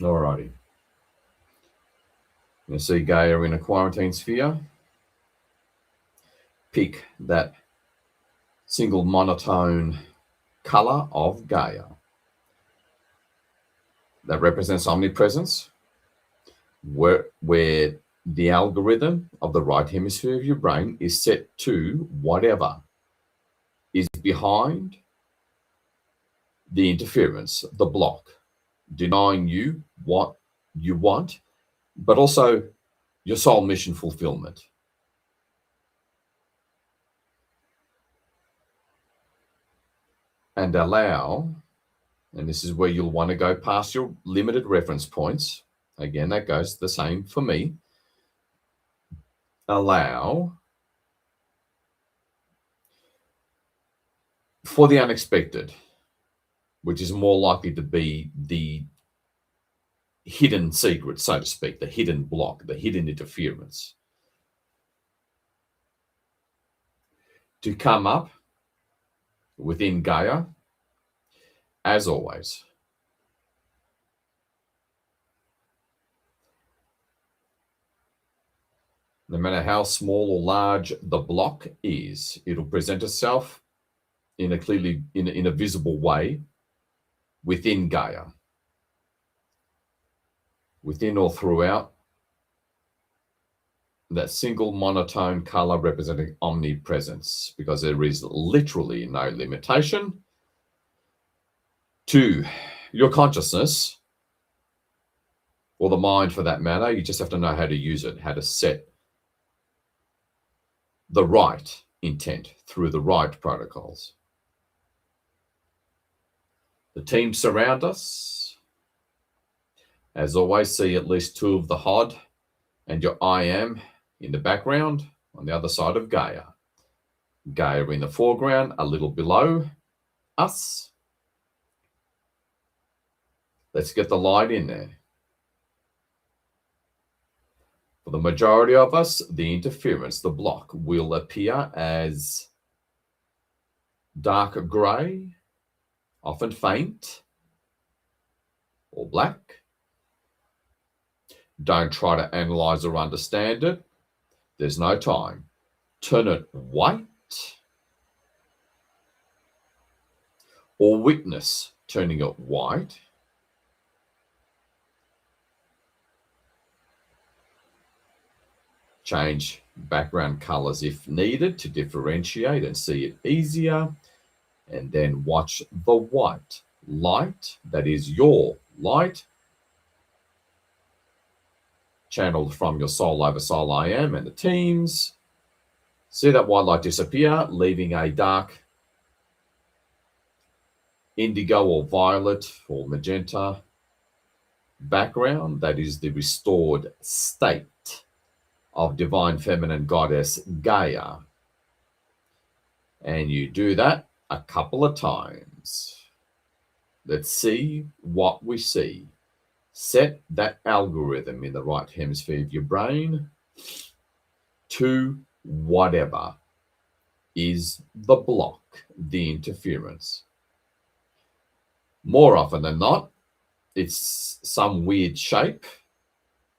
Alrighty. You see Gaia in a quarantine sphere. Pick that single monotone color of Gaia that represents omnipresence, where the algorithm of the right hemisphere of your brain is set to whatever is behind the interference, the block, denying you what you want, but also your soul mission fulfillment. And allow, and this is where you'll want to go past your limited reference points. Again, that goes the same for me. Allow for the unexpected, which is more likely to be the hidden secret, so to speak, the hidden block, the hidden interference, to come up within Gaia, as always. No matter how small or large the block is, it'll present itself in a visible way within Gaia, within or throughout that single monotone color representing omnipresence, because there is literally no limitation to your consciousness, or the mind for that matter. You just have to know how to use it, how to set the right intent through the right protocols. The team surround us. As always, see at least two of the HOD and your I am in the background on the other side of Gaia. Gaia in the foreground, a little below us. Let's get the light in there. For the majority of us, the interference, the block, will appear as dark grey, often faint, or black. Don't try to analyze or understand it. There's no time. Turn it white, or witness turning it white. Change background colors if needed to differentiate and see it easier. And then watch the white light, that is your light, channeled from your soul over soul I am and the teams. See that white light disappear, leaving a dark indigo or violet or magenta background. That is the restored state of divine feminine goddess Gaia. And you do that a couple of times. Let's see what we see. Set that algorithm in the right hemisphere of your brain to whatever is the block, the interference. More often than not, it's some weird shape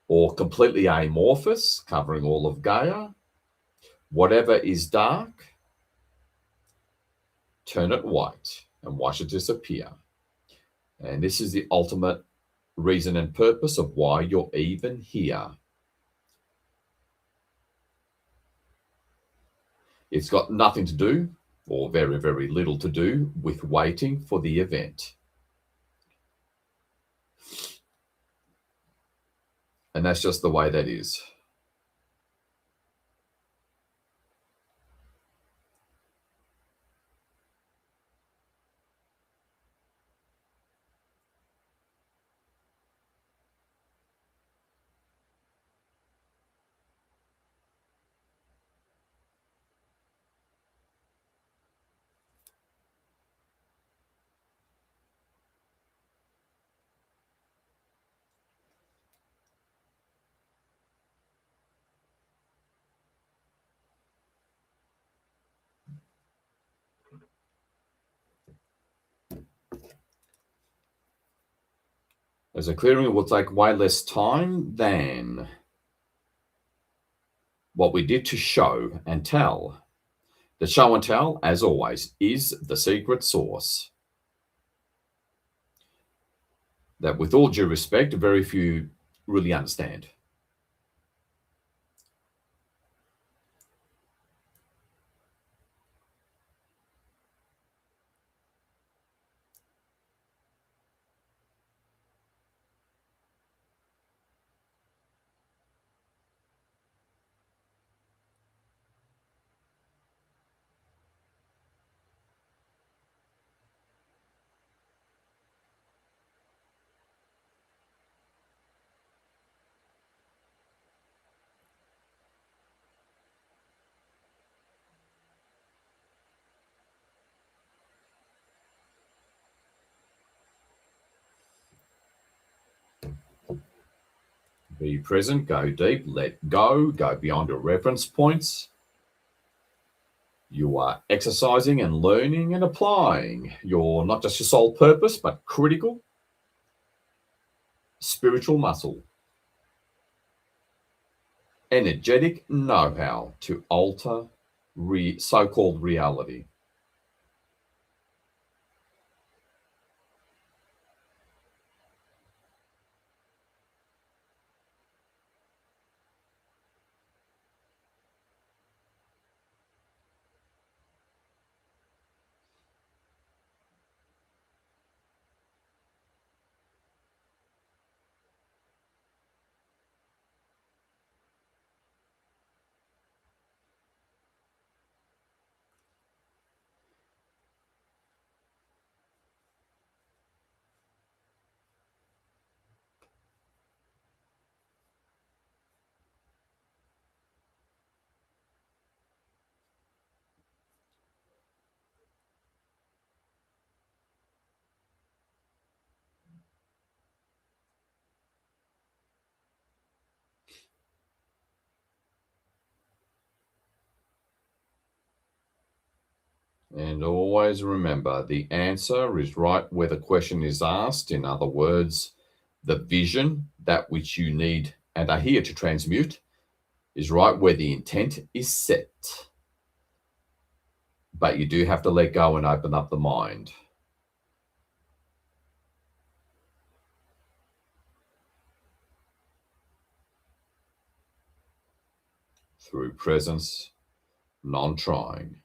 or completely amorphous, covering all of Gaia. Whatever is dark, turn it white and watch it disappear. And this is the ultimate reason and purpose of why you're even here. It's got nothing to do, or very, very little to do, with waiting for the event. And that's just the way that is. As a clearing, it will take way less time than what we did to show and tell. The show and tell, as always, is the secret sauce that, with all due respect, very few really understand. Be present, go deep, let go beyond your reference points. You are exercising and learning and applying your, not just your sole purpose, but critical spiritual muscle, energetic know-how to alter so-called reality. And always remember, the answer is right where the question is asked. In other words, the vision, that which you need and are here to transmute, is right where the intent is set. But you do have to let go and open up the mind. Through presence, non-trying.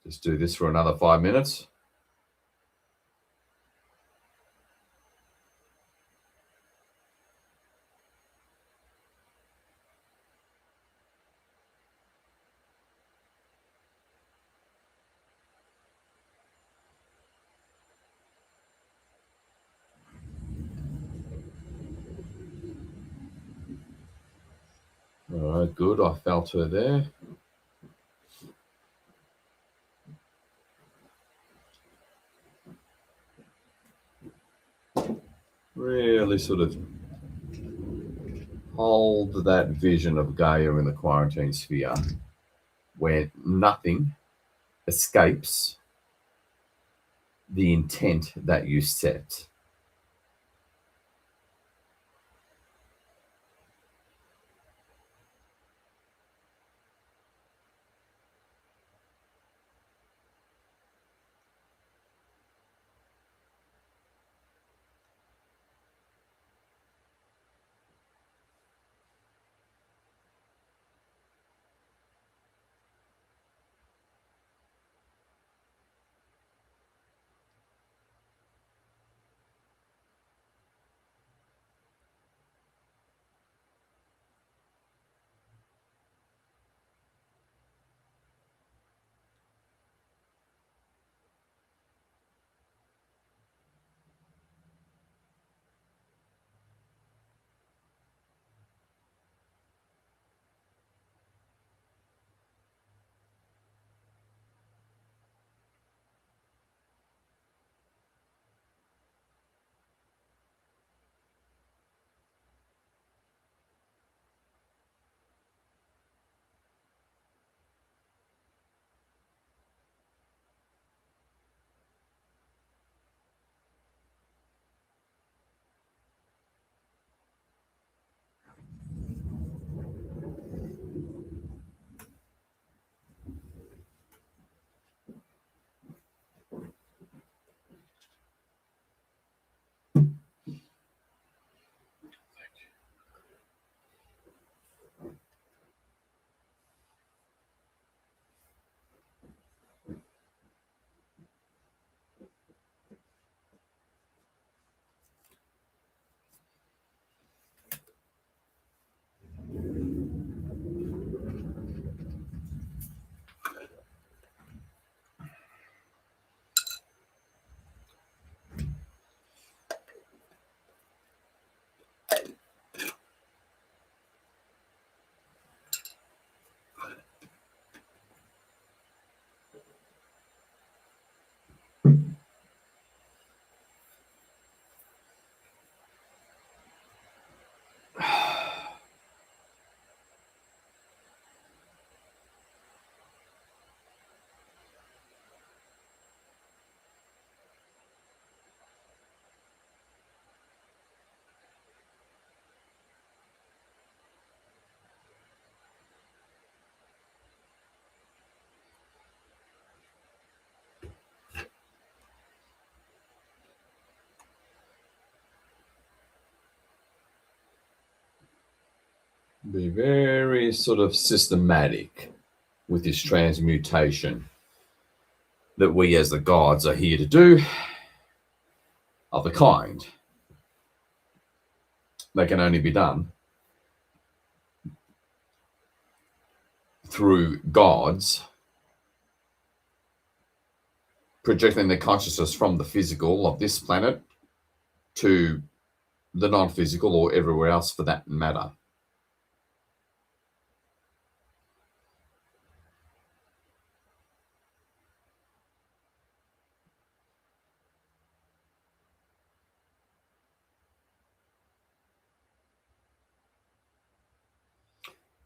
Just do this for another 5 minutes. All right, good. I felt her there. Really sort of hold that vision of Gaia in the quarantine sphere where nothing escapes the intent that you set. Be very sort of systematic with this transmutation that we as the gods are here to do, of the kind that can only be done through gods projecting their consciousness from the physical of this planet to the non-physical or everywhere else for that matter.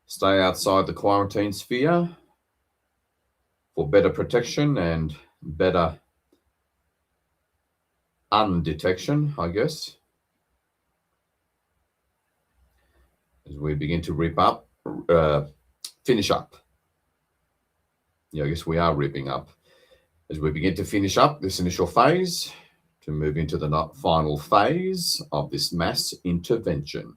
Stay outside the quarantine sphere for better protection and better undetection, I guess, as we begin to finish up. Yeah, I guess we are ripping up. As we begin to finish up this initial phase, to move into the final phase of this mass intervention.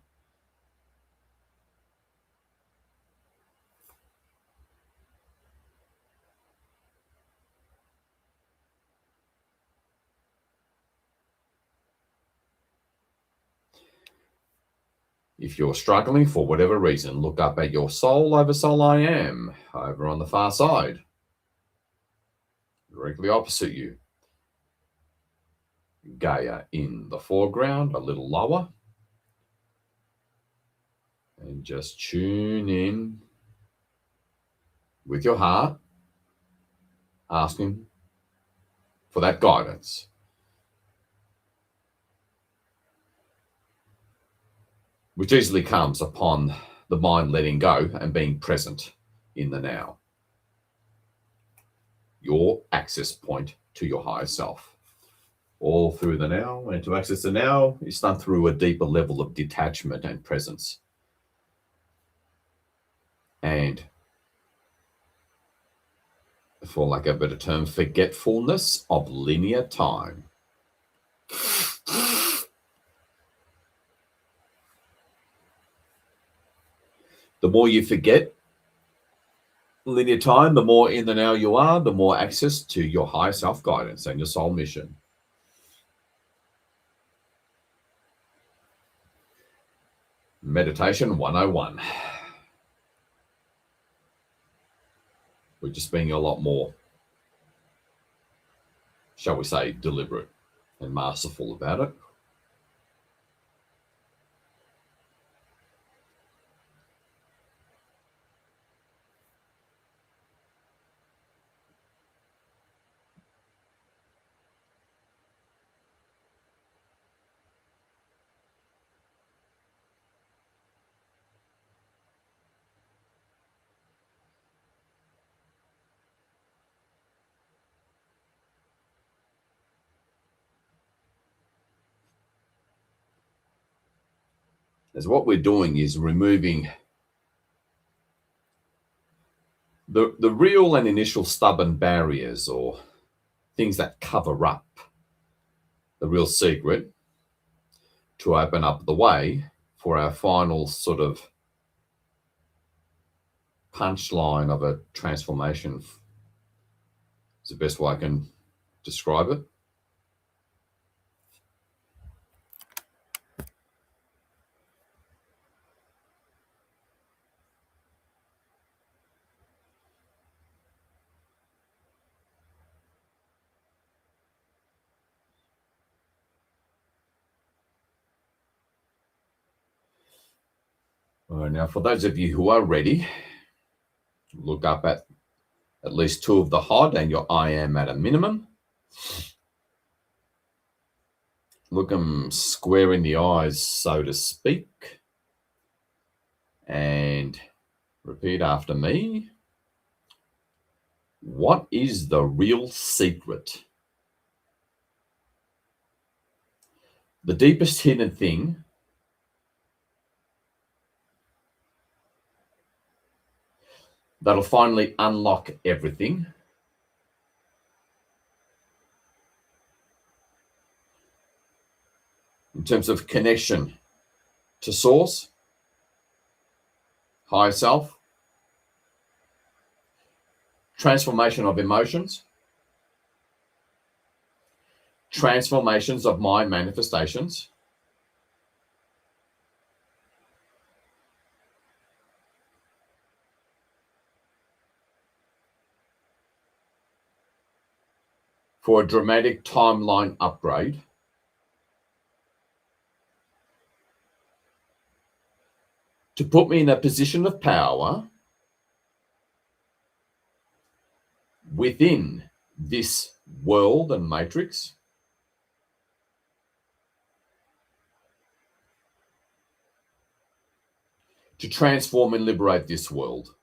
If you're struggling for whatever reason, look up at your soul over soul I am, over on the far side, directly opposite you. Gaia in the foreground, a little lower. And just tune in with your heart, asking for that guidance. Which easily comes upon the mind letting go and being present in the now. Your access point to your higher self. All through the now, and to access the now is done through a deeper level of detachment and presence. And, for lack of a better term, forgetfulness of linear time. The more you forget linear time, the more in the now you are, the more access to your higher self guidance and your soul mission. Meditation 101. We're just being a lot more, shall we say, deliberate and masterful about it. As what we're doing is removing the real and initial stubborn barriers or things that cover up the real secret to open up the way for our final sort of punchline of a transformation. Is the best way I can describe it. All right, now, for those of you who are ready, look up at least two of the HOD and your I am at a minimum. Look them square in the eyes, so to speak, and repeat after me. What is the real secret? The deepest hidden thing that'll finally unlock everything. In terms of connection to source, higher self, transformation of emotions, transformations of mind manifestations, for a dramatic timeline upgrade to put me in a position of power within this world and matrix to transform and liberate this world.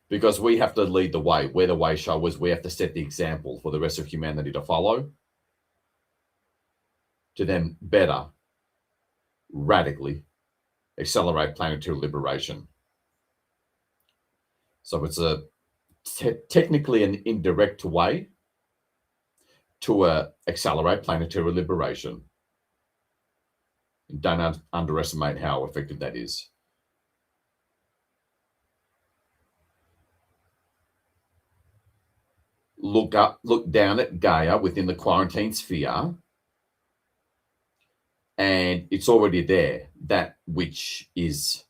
Because we have to lead the way. We're the way showers. We have to set the example for the rest of humanity to follow, to then better, radically accelerate planetary liberation. So it's a technically an indirect way to accelerate planetary liberation. Don't underestimate how effective that is. Look down at Gaia within the quarantine sphere, and it's already there. That which is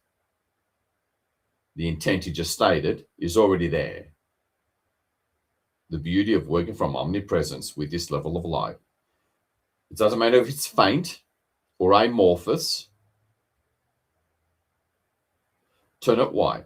the intent you just stated is already there. The beauty of working from omnipresence with this level of light. It doesn't matter if it's faint or amorphous. Turn it white.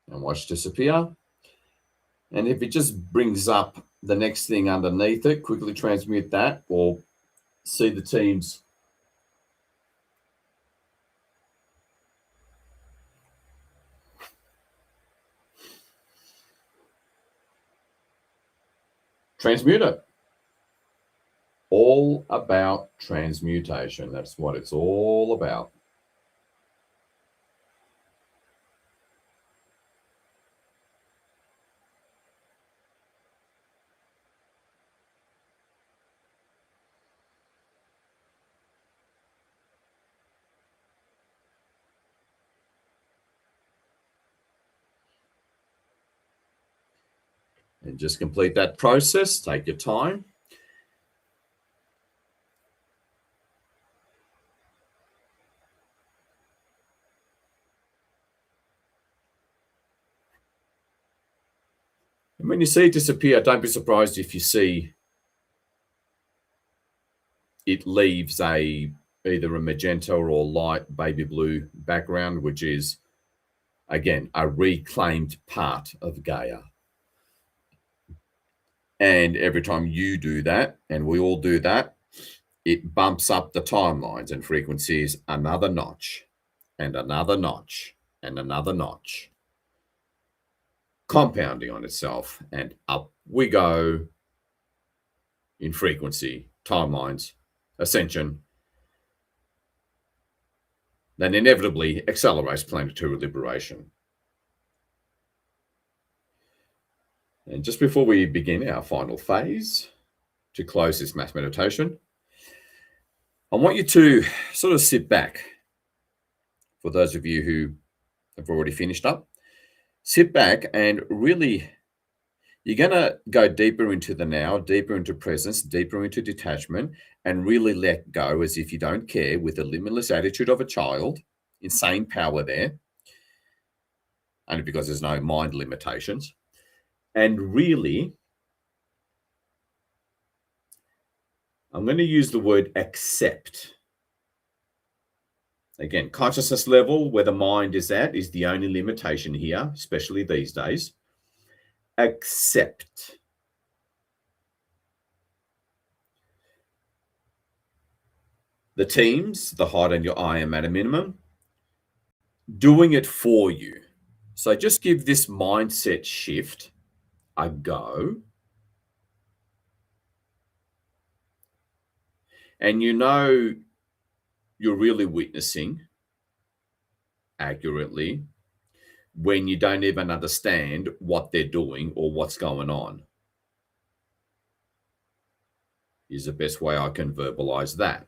And watch disappear. And if it just brings up the next thing underneath it, quickly transmute that or see the teams transmute it. All about transmutation. That's what it's all about. And just complete that process. Take your time. And when you see it disappear, don't be surprised if you see it leaves either a magenta or light baby blue background, which is, again, a reclaimed part of Gaia. And every time you do that, and we all do that, it bumps up the timelines and frequencies another notch, and another notch, and another notch, compounding on itself, and up we go in frequency, timelines, ascension, then inevitably accelerates planetary liberation. And just before we begin our final phase, to close this mass meditation, I want you to sort of sit back. For those of you who have already finished up, sit back and really, you're going to go deeper into the now, deeper into presence, deeper into detachment, and really let go as if you don't care, with the limitless attitude of a child. Insane power there, only because there's no mind limitations. And really, I'm going to use the word accept. Again, consciousness level, where the mind is at, is the only limitation here, especially these days. Accept. The teams, the height and your I am at a minimum, doing it for you. So just give this mindset shift ago, and you know you're really witnessing accurately when you don't even understand what they're doing or what's going on, is the best way I can verbalize that.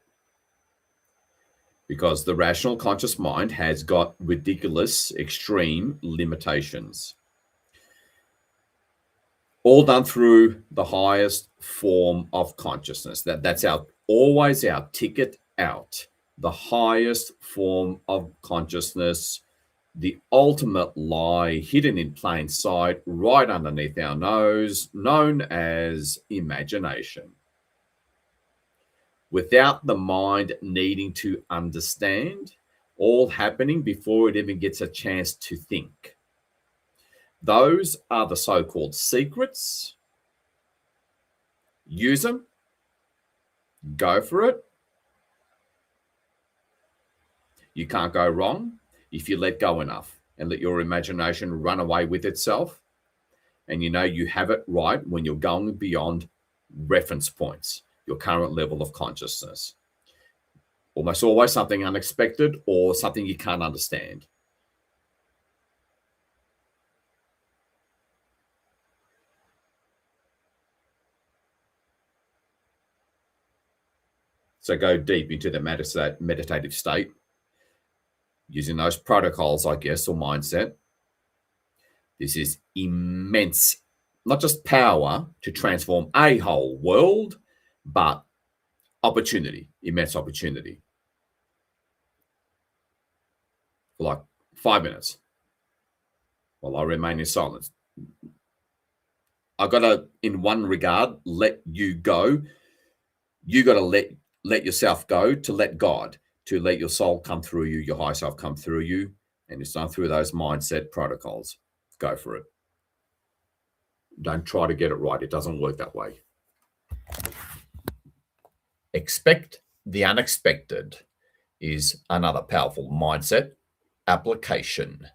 Because the rational conscious mind has got ridiculous, extreme limitations. All done through the highest form of consciousness. That's always our ticket out. The highest form of consciousness, the ultimate lie hidden in plain sight, right underneath our nose, known as imagination. Without the mind needing to understand, all happening before it even gets a chance to think. Those are the so-called secrets. Use them. Go for it. You can't go wrong if you let go enough and let your imagination run away with itself. And you know you have it right when you're going beyond reference points, your current level of consciousness. Almost always something unexpected or something you can't understand. So go deep into the meditative state using those protocols, I guess, or mindset. This is immense, not just power to transform a whole world, but opportunity, immense opportunity. For like 5 minutes while I remain in silence. I got to, in one regard, let you go. You got to let yourself go to let God, to let your soul come through you, your higher self come through you. And it's done through those mindset protocols. Go for it. Don't try to get it right. It doesn't work that way. Expect the unexpected is another powerful mindset application.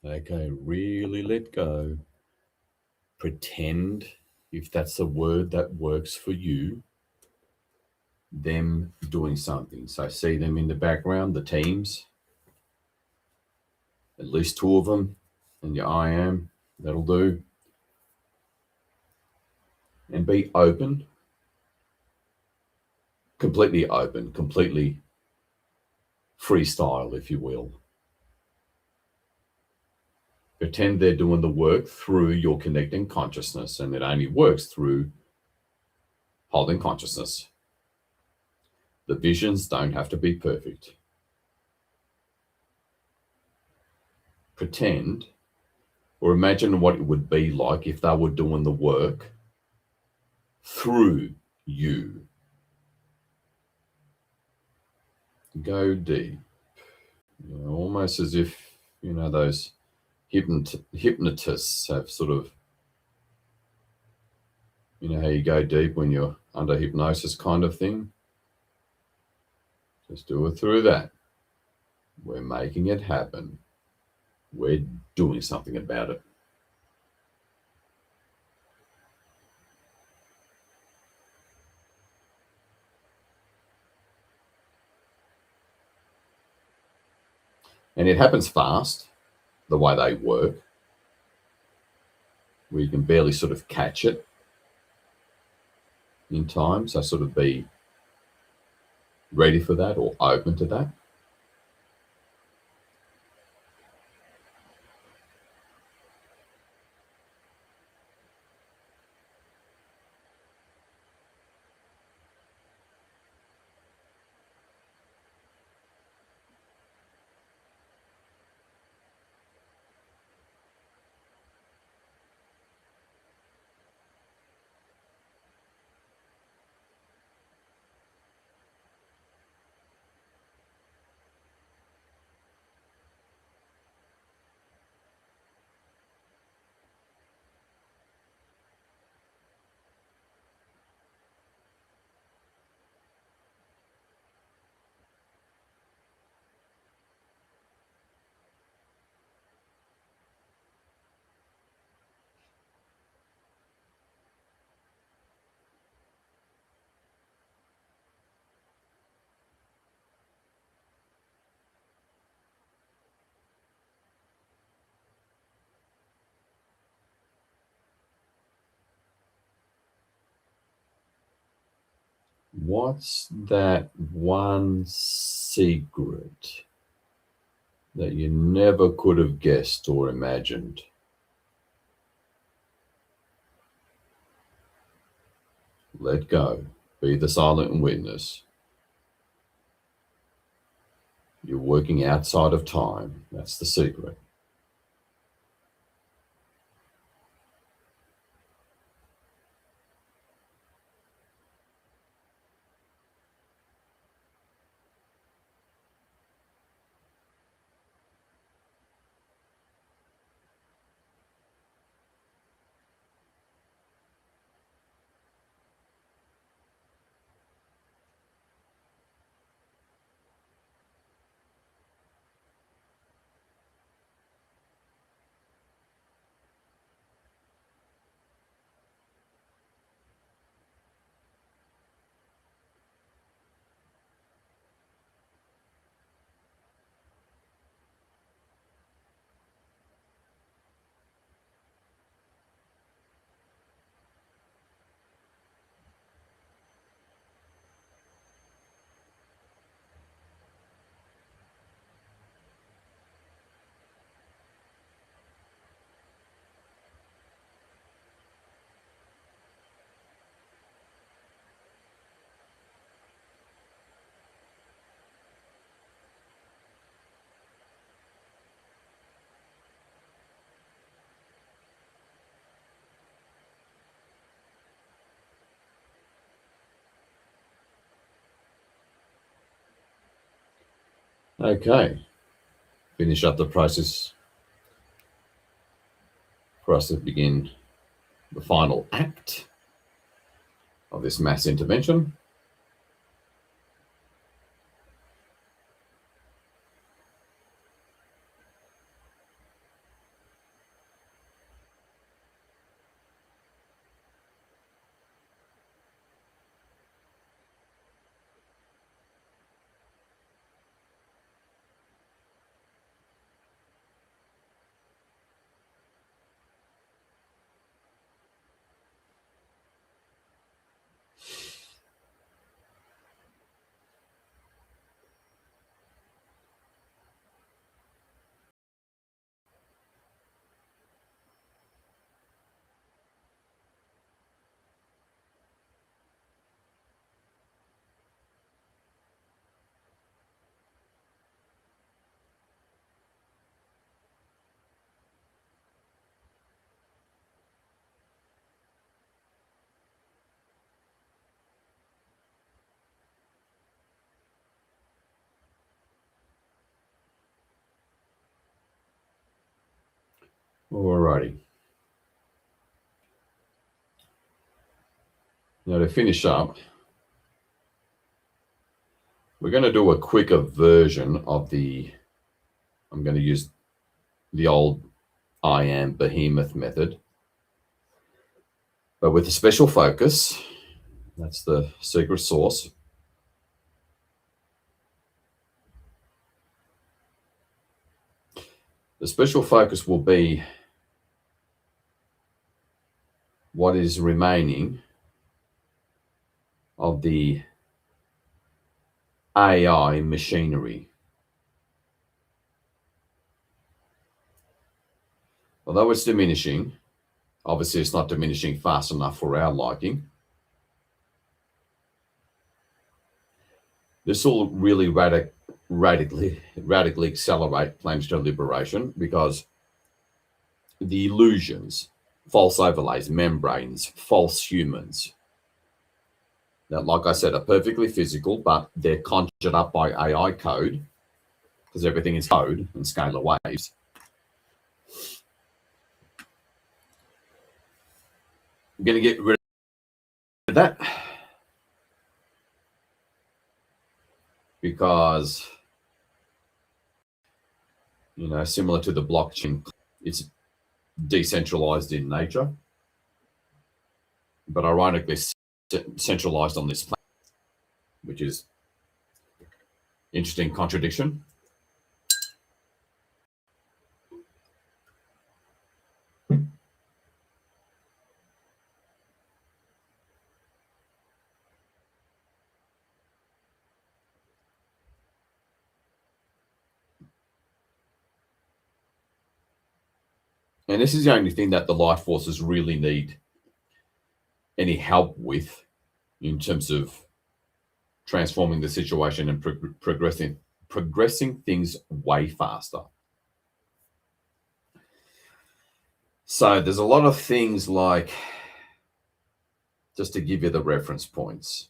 Okay, really let go. Pretend, if that's the word that works for you, them doing something. So see them in the background, the teams, at least two of them, and your I am, that'll do. And be open, completely open, completely freestyle, if you will. Pretend they're doing the work through your connecting consciousness, and it only works through holding consciousness. The visions don't have to be perfect. Pretend or imagine what it would be like if they were doing the work through you. Go deep. Almost as if, those hypnotists have sort of, how you go deep when you're under hypnosis kind of thing. Just do it through that. We're making it happen. We're doing something about it. And it happens fast, the way they work, where you can barely sort of catch it in time. So sort of be ready for that or open to that. What's that one secret that you never could have guessed or imagined? Let go. Be the silent witness. You're working outside of time. That's the secret. Okay. Finish up the process for us to begin the final act of this mass intervention. Alrighty. Now to finish up, we're going to do a quicker version of I'm going to use the old I am behemoth method, but with a special focus. That's the secret sauce. The special focus will be what is remaining of the AI machinery. Although it's diminishing, obviously it's not diminishing fast enough for our liking. This will really radically accelerate planetary liberation, because the illusions, false overlays, membranes, false humans, that, like I said, are perfectly physical, but they're conjured up by AI code, because everything is code and scalar waves. I'm going to get rid of that, because, similar to the blockchain, it's decentralized in nature, but ironically centralized on this planet, which is interesting contradiction. And this is the only thing that the life forces really need any help with, in terms of transforming the situation and progressing things way faster. So there's a lot of things, like, just to give you the reference points,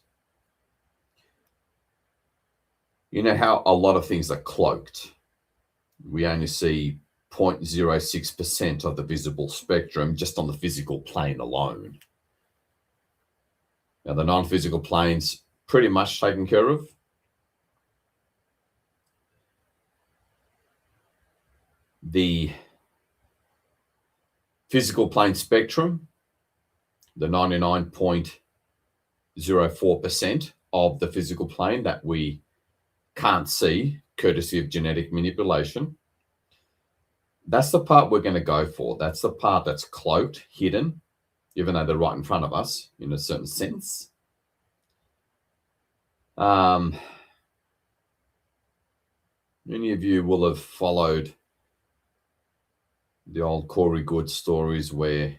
you know how a lot of things are cloaked. We only see 0.06% of the visible spectrum just on the physical plane alone. Now, the non-physical plane's pretty much taken care of. The physical plane spectrum, the 99.04% of the physical plane that we can't see, courtesy of genetic manipulation, that's the part we're going to go for. That's the part that's cloaked, hidden, even though they're right in front of us in a certain sense. Many of you will have followed the old Corey Good stories, where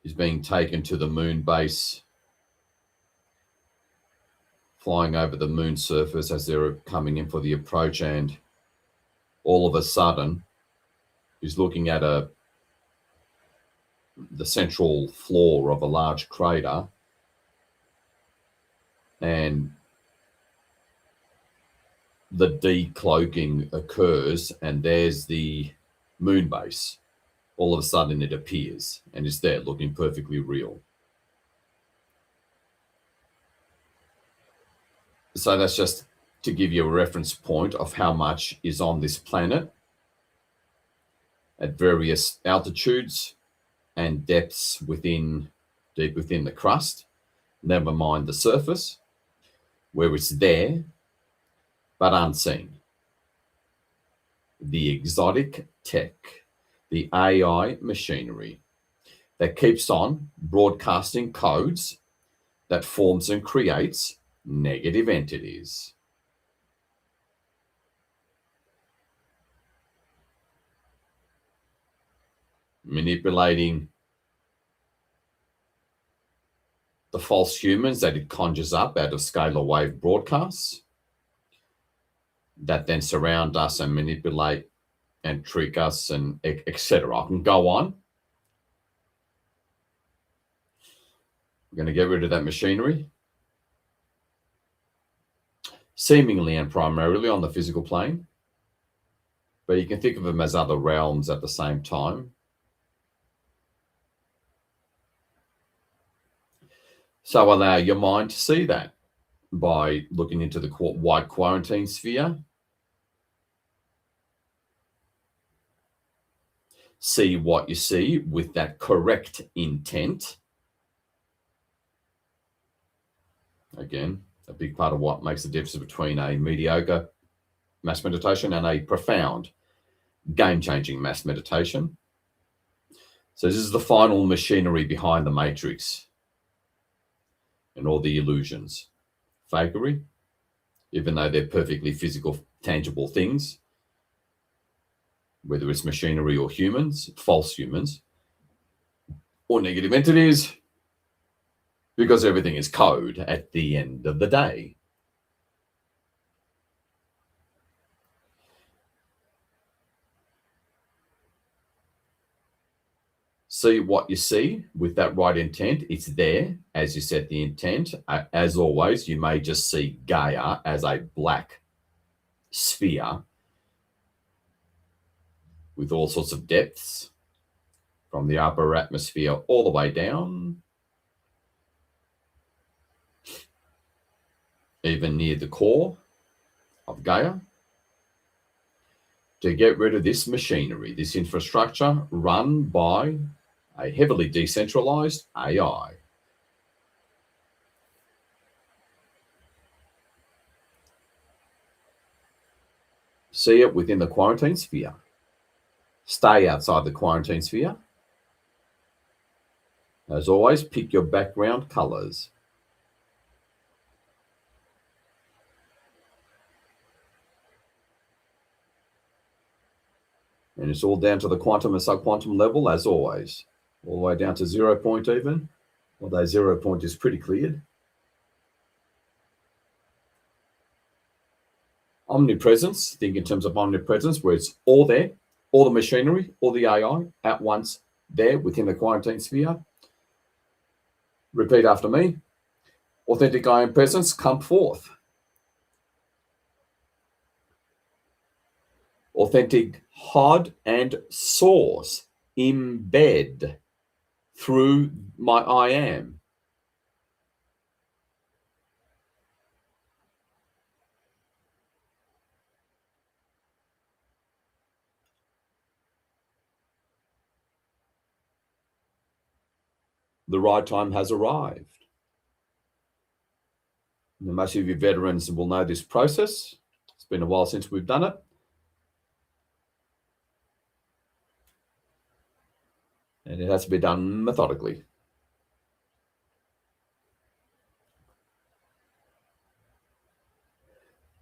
he's being taken to the moon base, flying over the moon surface as they're coming in for the approach, and all of a sudden he's looking at the central floor of a large crater, and the decloaking occurs, and there's the moon base all of a sudden it appears and it's there looking perfectly real. So that's just to give you a reference point of how much is on this planet at various altitudes and depths deep within the crust, never mind the surface, where it's there but unseen. The exotic tech, the AI machinery that keeps on broadcasting codes that forms and creates negative entities. Manipulating the false humans that it conjures up out of scalar wave broadcasts that then surround us and manipulate and trick us and etc. I can go on. We're going to get rid of that machinery, seemingly and primarily on the physical plane, but you can think of them as other realms at the same time. So allow your mind to see that by looking into the white quarantine sphere. See what you see with that correct intent. Again, a big part of what makes the difference between a mediocre mass meditation and a profound, game-changing mass meditation. So this is the final machinery behind the matrix and all the illusions. Fakery, even though they're perfectly physical, tangible things, whether it's machinery or humans, false humans, or negative entities, because everything is code at the end of the day. See what you see with that right intent. It's there as you set the intent. As always, you may just see Gaia as a black sphere with all sorts of depths from the upper atmosphere all the way down, even near the core of Gaia. To get rid of this machinery, this infrastructure run by a heavily decentralized AI. See it within the quarantine sphere. Stay outside the quarantine sphere. As always, pick your background colors. And it's all down to the quantum and subquantum level, as always. All the way down to 0 point even, although 0 point is pretty cleared. Omnipresence, think in terms of omnipresence, where it's all there, all the machinery, all the AI at once there within the quarantine sphere. Repeat after me. Authentic I am presence, come forth. Authentic HOD and source, embed through my I am. The right time has arrived. And most of you veterans will know this process. It's been a while since we've done it. And it has to be done methodically.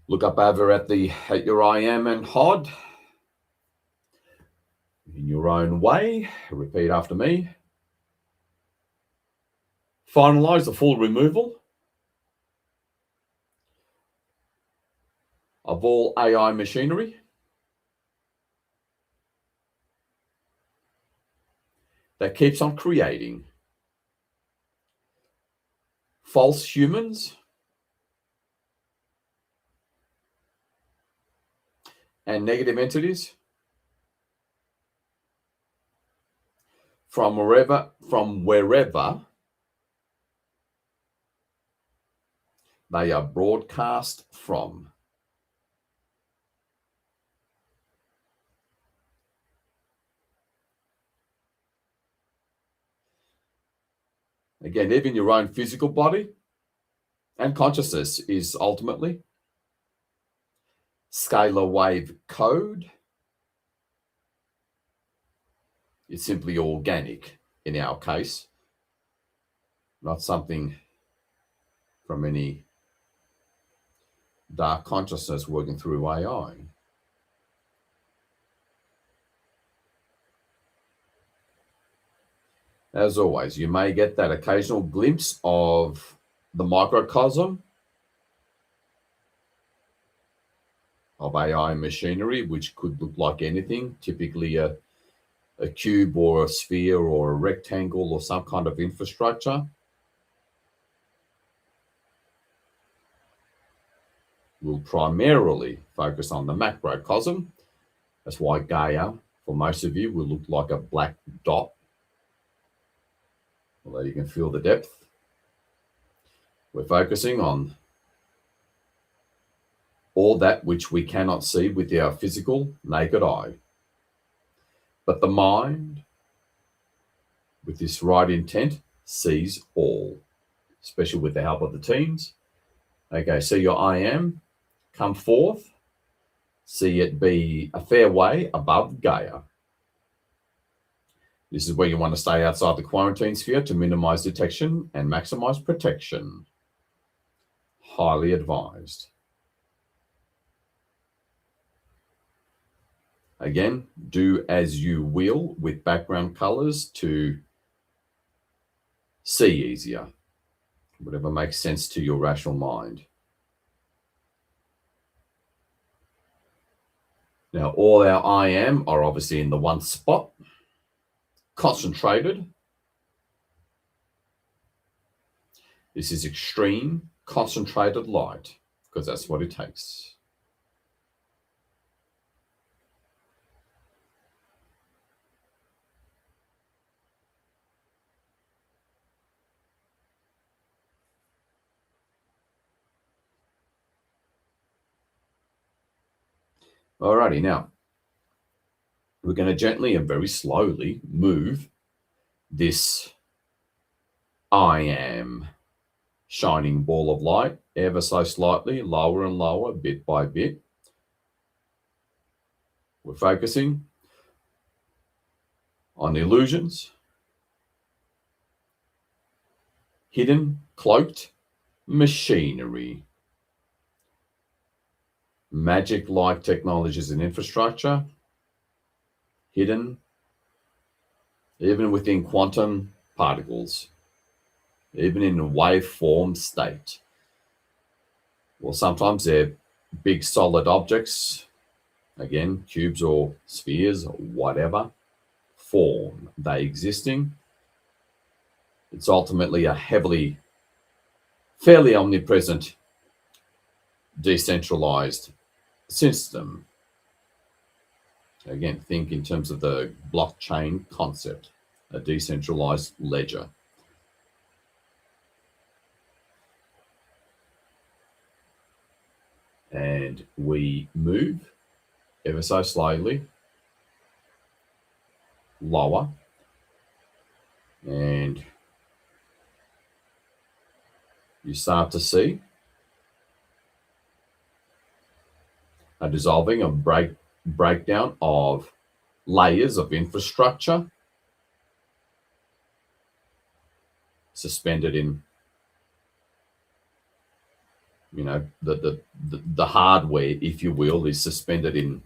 Look up over at your I am and HOD. In your own way, repeat after me. Finalize the full removal of all AI machinery that keeps on creating false humans and negative entities from wherever they are broadcast from. Again, even your own physical body and consciousness is ultimately scalar wave code. It's simply organic in our case, not something from any dark consciousness working through AI. As always, you may get that occasional glimpse of the microcosm of AI machinery, which could look like anything, typically a cube or a sphere or a rectangle or some kind of infrastructure. We'll primarily focus on the macrocosm. That's why Gaia, for most of you, will look like a black dot, although you can feel the depth. We're focusing on all that which we cannot see with our physical naked eye. But the mind, with this right intent, sees all, especially with the help of the teams. Okay, so your I am, come forth, see it be a fair way above Gaia. This is where you want to stay outside the quarantine sphere to minimize detection and maximize protection. Highly advised. Again, do as you will with background colors to see easier, whatever makes sense to your rational mind. Now, all our I am are obviously in the one spot, concentrated. This is extreme, concentrated light, because that's what it takes. Alrighty, now we're going to gently and very slowly move this I am shining ball of light ever so slightly, lower and lower, bit by bit. We're focusing on illusions, hidden, cloaked machinery, magic-like technologies and infrastructure, hidden even within quantum particles, even in a waveform state. Well, sometimes they're big solid objects, again, cubes or spheres or whatever form they existing. It's ultimately a fairly omnipresent, decentralized system. Again, think in terms of the blockchain concept, a decentralized ledger. And we move ever so slowly lower, and you start to see a dissolving and breakdown of layers of infrastructure suspended in, the hardware, if you will, is suspended in,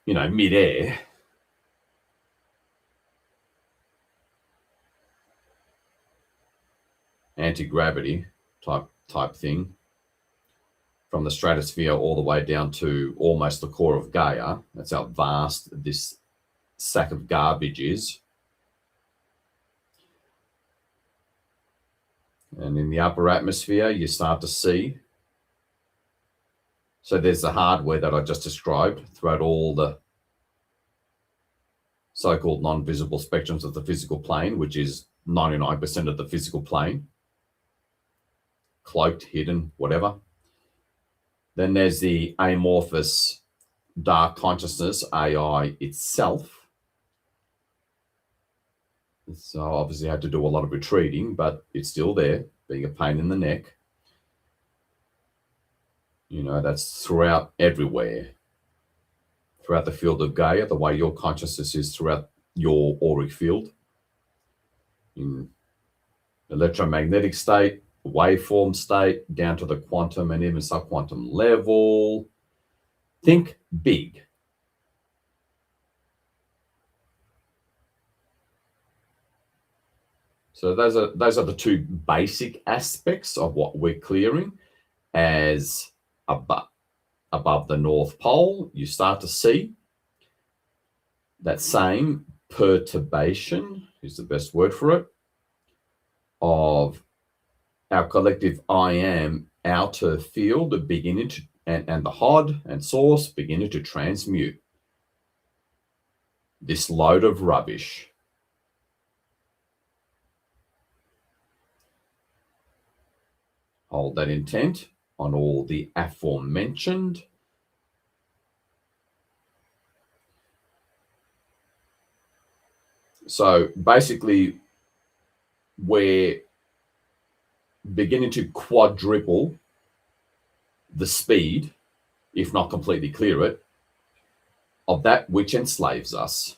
midair. Anti-gravity type thing, from the stratosphere all the way down to almost the core of Gaia. That's how vast this sack of garbage is. And in the upper atmosphere, you start to see. So there's the hardware that I just described throughout all the so-called non-visible spectrums of the physical plane, which is 99% of the physical plane, cloaked, hidden, whatever. Then there's the amorphous dark consciousness, AI itself. So obviously I had to do a lot of retreating, but it's still there, being a pain in the neck. You know, that's throughout everywhere. Throughout the field of Gaia, the way your consciousness is throughout your auric field. In electromagnetic state, waveform state, down to the quantum and even subquantum level. Think big. So those are the two basic aspects of what we're clearing. As above the North Pole, you start to see that same perturbation, is the best word for it, of our collective I am outer field beginning to, and the HOD and source beginning to transmute this load of rubbish. Hold that intent on all the aforementioned. So basically, we're beginning to quadruple the speed, if not completely clear it, of that which enslaves us,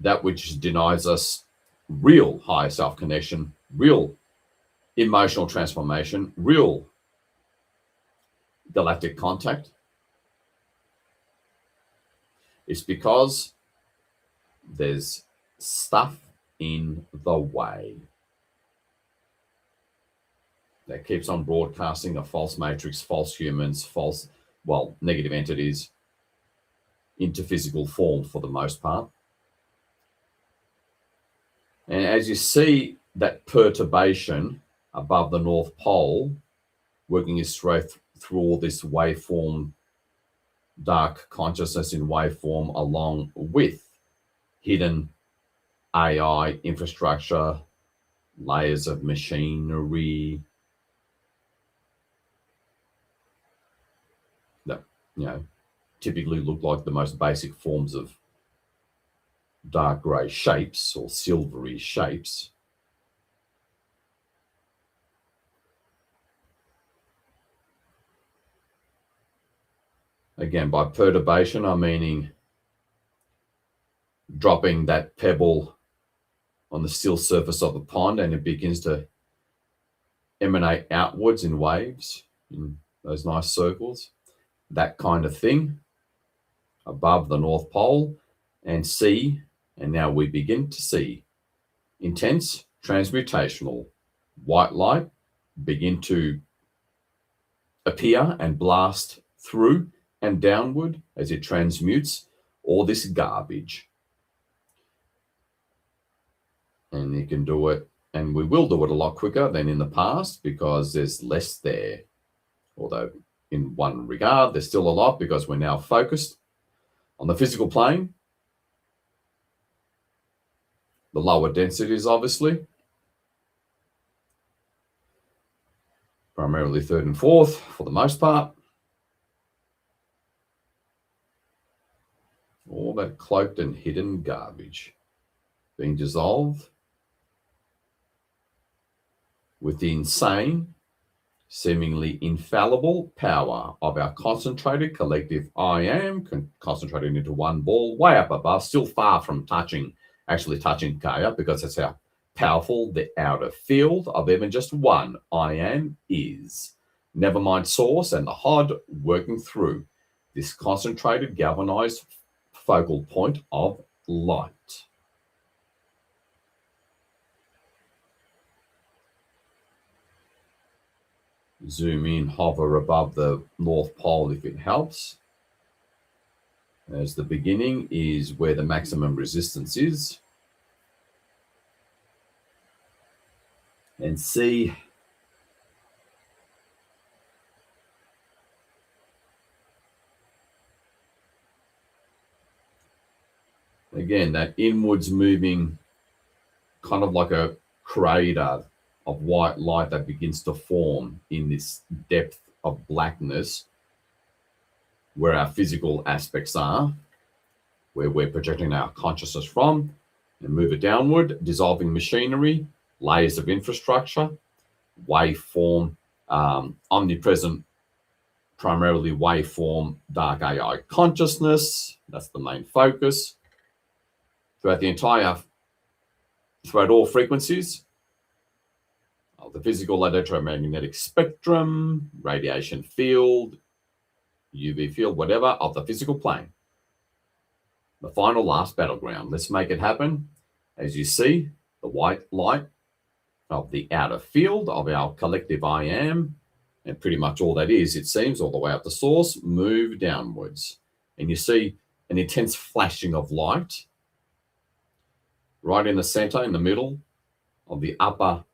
that which denies us real higher self connection, real emotional transformation, real galactic contact. It's because there's stuff in the way that keeps on broadcasting a false matrix, false humans, false, well, negative entities into physical form for the most part. And as you see that perturbation above the North Pole working its way through all this waveform, dark consciousness in waveform, along with hidden AI infrastructure, layers of machinery that, typically look like the most basic forms of dark grey shapes or silvery shapes. Again, by perturbation, I'm meaning dropping that pebble on the still surface of a pond and it begins to emanate outwards in waves, in those nice circles. That kind of thing above the North Pole, and see, and now we begin to see intense transmutational white light begin to appear and blast through and downward as it transmutes all this garbage. And you can do it, and we will do it a lot quicker than in the past because there's less there. Although in one regard, there's still a lot because we're now focused on the physical plane, the lower densities, obviously, primarily third and fourth for the most part. All that cloaked and hidden garbage being dissolved with the insane, seemingly infallible power of our concentrated collective I am, concentrated into one ball way up above, still far from actually touching Gaia, because that's how powerful the outer field of even just one I am is. Never mind source and the HOD working through this concentrated, galvanized focal point of light. Zoom in, hover above the North Pole if it helps. As the beginning is where the maximum resistance is. And see Again, that inwards moving, kind of like a crater of white light that begins to form in this depth of blackness where our physical aspects are, where we're projecting our consciousness from, and move it downward, dissolving machinery, layers of infrastructure, waveform, omnipresent, primarily waveform, dark AI consciousness. That's the main focus. Throughout all frequencies of the physical electromagnetic spectrum, radiation field, UV field, whatever, of the physical plane. The final last battleground. Let's make it happen. As you see, the white light of the outer field of our collective I am, and pretty much all that is, it seems, all the way up the source, move downwards. And you see an intense flashing of light right in the center, in the middle of the upper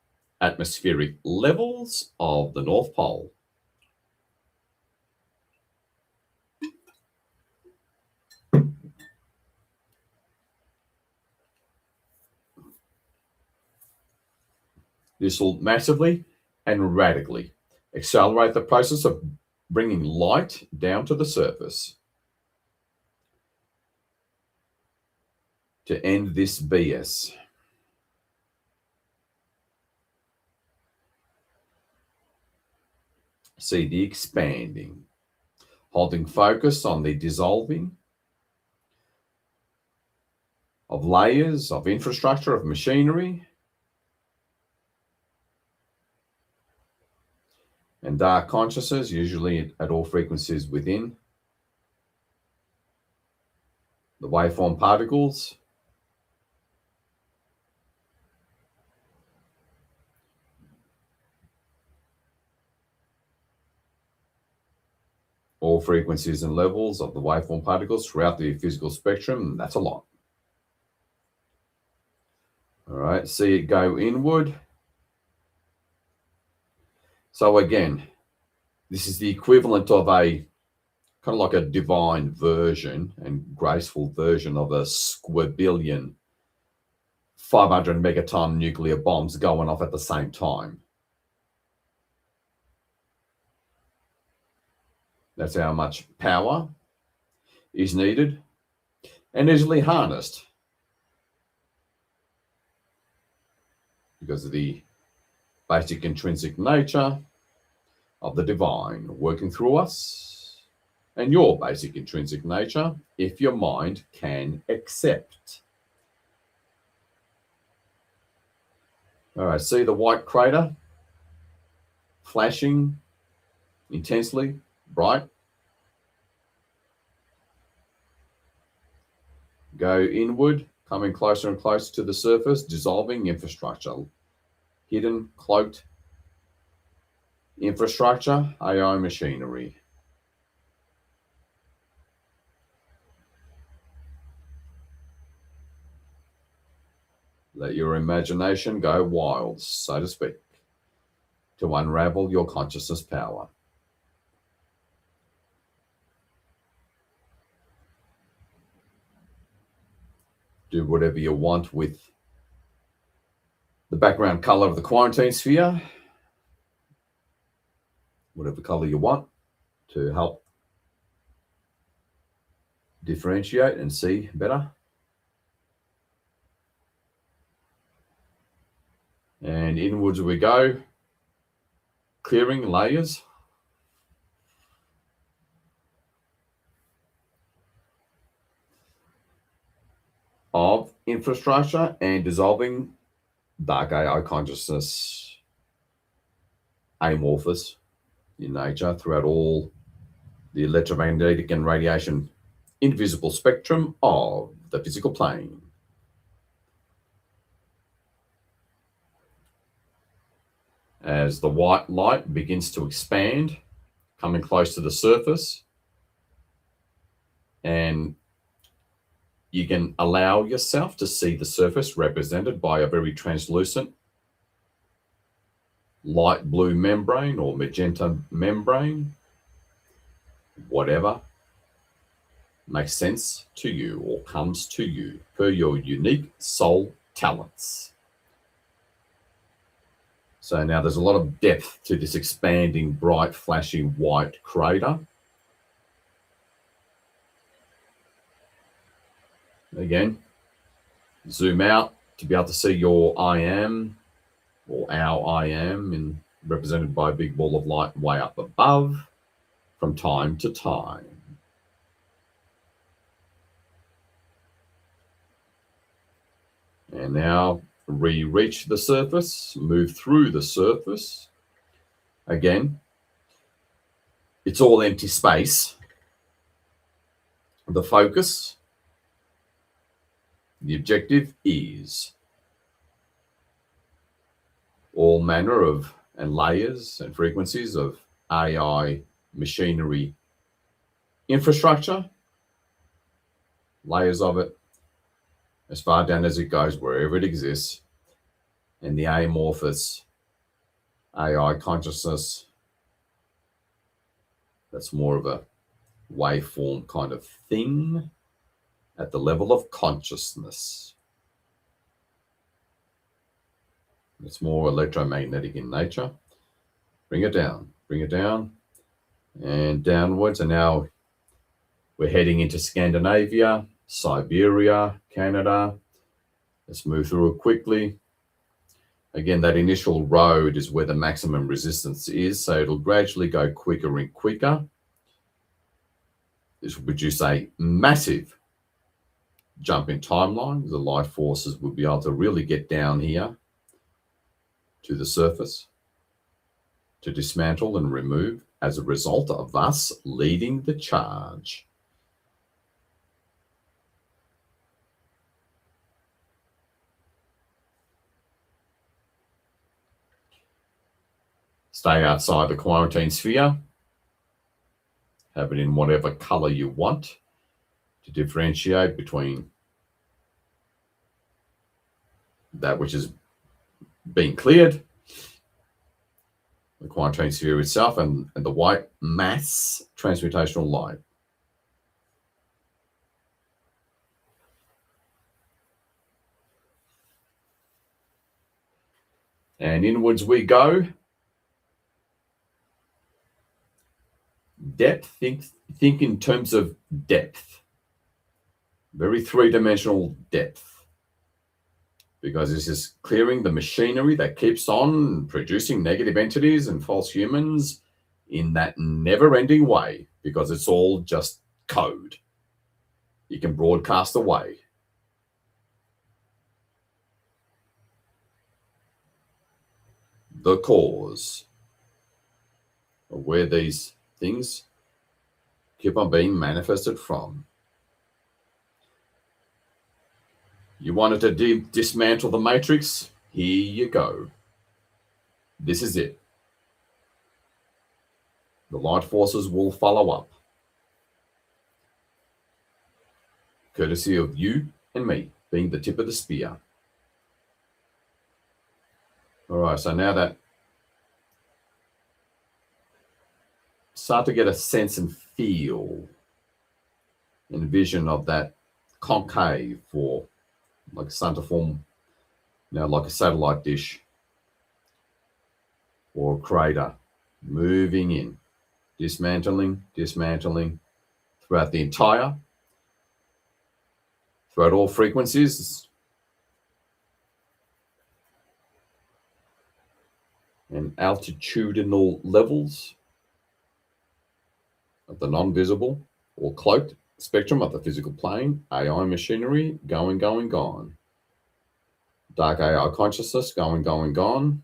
atmospheric levels of the North Pole. This will massively and radically accelerate the process of bringing light down to the surface to end this BS. See the expanding, holding focus on the dissolving of layers of infrastructure, of machinery, and dark consciousness, usually at all frequencies within the waveform particles. All frequencies and levels of the waveform particles throughout the physical spectrum. That's a lot. All right, see it go inward. So again, this is the equivalent of a kind of like a divine version and graceful version of a squabillion 500 megaton nuclear bombs going off at the same time. That's how much power is needed and easily harnessed because of the basic intrinsic nature of the divine working through us and your basic intrinsic nature, if your mind can accept. All right, see the white crater flashing intensely bright? Go inward, coming closer and closer to the surface, dissolving infrastructure, hidden, cloaked infrastructure, AI machinery. Let your imagination go wild, so to speak, to unravel your consciousness power. Do whatever you want with the background color of the quarantine sphere, whatever color you want to help differentiate and see better. And inwards we go, clearing layers of infrastructure and dissolving dark AI consciousness, amorphous in nature throughout all the electromagnetic and radiation invisible spectrum of the physical plane. As the white light begins to expand, coming close to the surface, and you can allow yourself to see the surface represented by a very translucent light blue membrane or magenta membrane, whatever. makes sense to you or comes to you per your unique soul talents. So now there's a lot of depth to this expanding, bright, flashing white crater. Again, zoom out to be able to see your I am, or our I am, represented by a big ball of light way up above from time to time. And now reach the surface, move through the surface. Again, it's all empty space. The focus, the objective is all manner of and layers and frequencies of AI machinery infrastructure, layers of it, as far down as it goes, wherever it exists, and the amorphous AI consciousness that's more of a waveform kind of thing at the level of consciousness. It's more electromagnetic in nature. Bring it down, and downwards. And now we're heading into Scandinavia, Siberia, Canada. Let's move through it quickly. Again, that initial road is where the maximum resistance is, so it'll gradually go quicker and quicker. This will produce a massive jump in timeline. The light forces will be able to really get down here to the surface to dismantle and remove as a result of us leading the charge. Stay outside the quarantine sphere. Have it in whatever color you want to differentiate between that which is being cleared, the quarantine sphere itself, and the white mass transmutational light. And inwards we go. Depth, think in terms of depth. Very three-dimensional depth. Because this is clearing the machinery that keeps on producing negative entities and false humans in that never-ending way, because it's all just code. You can broadcast away. The cause of where these things keep on being manifested from. You wanted to dismantle the matrix? Here you go. This is it. The light forces will follow up. Courtesy of you and me being the tip of the spear. All right, so now that start to get a sense and feel and vision of that concave, or like a centiform, like a satellite dish or a crater, moving in, dismantling throughout all frequencies and altitudinal levels of the non-visible or cloaked spectrum of the physical plane. AI machinery going. Dark AI consciousness gone.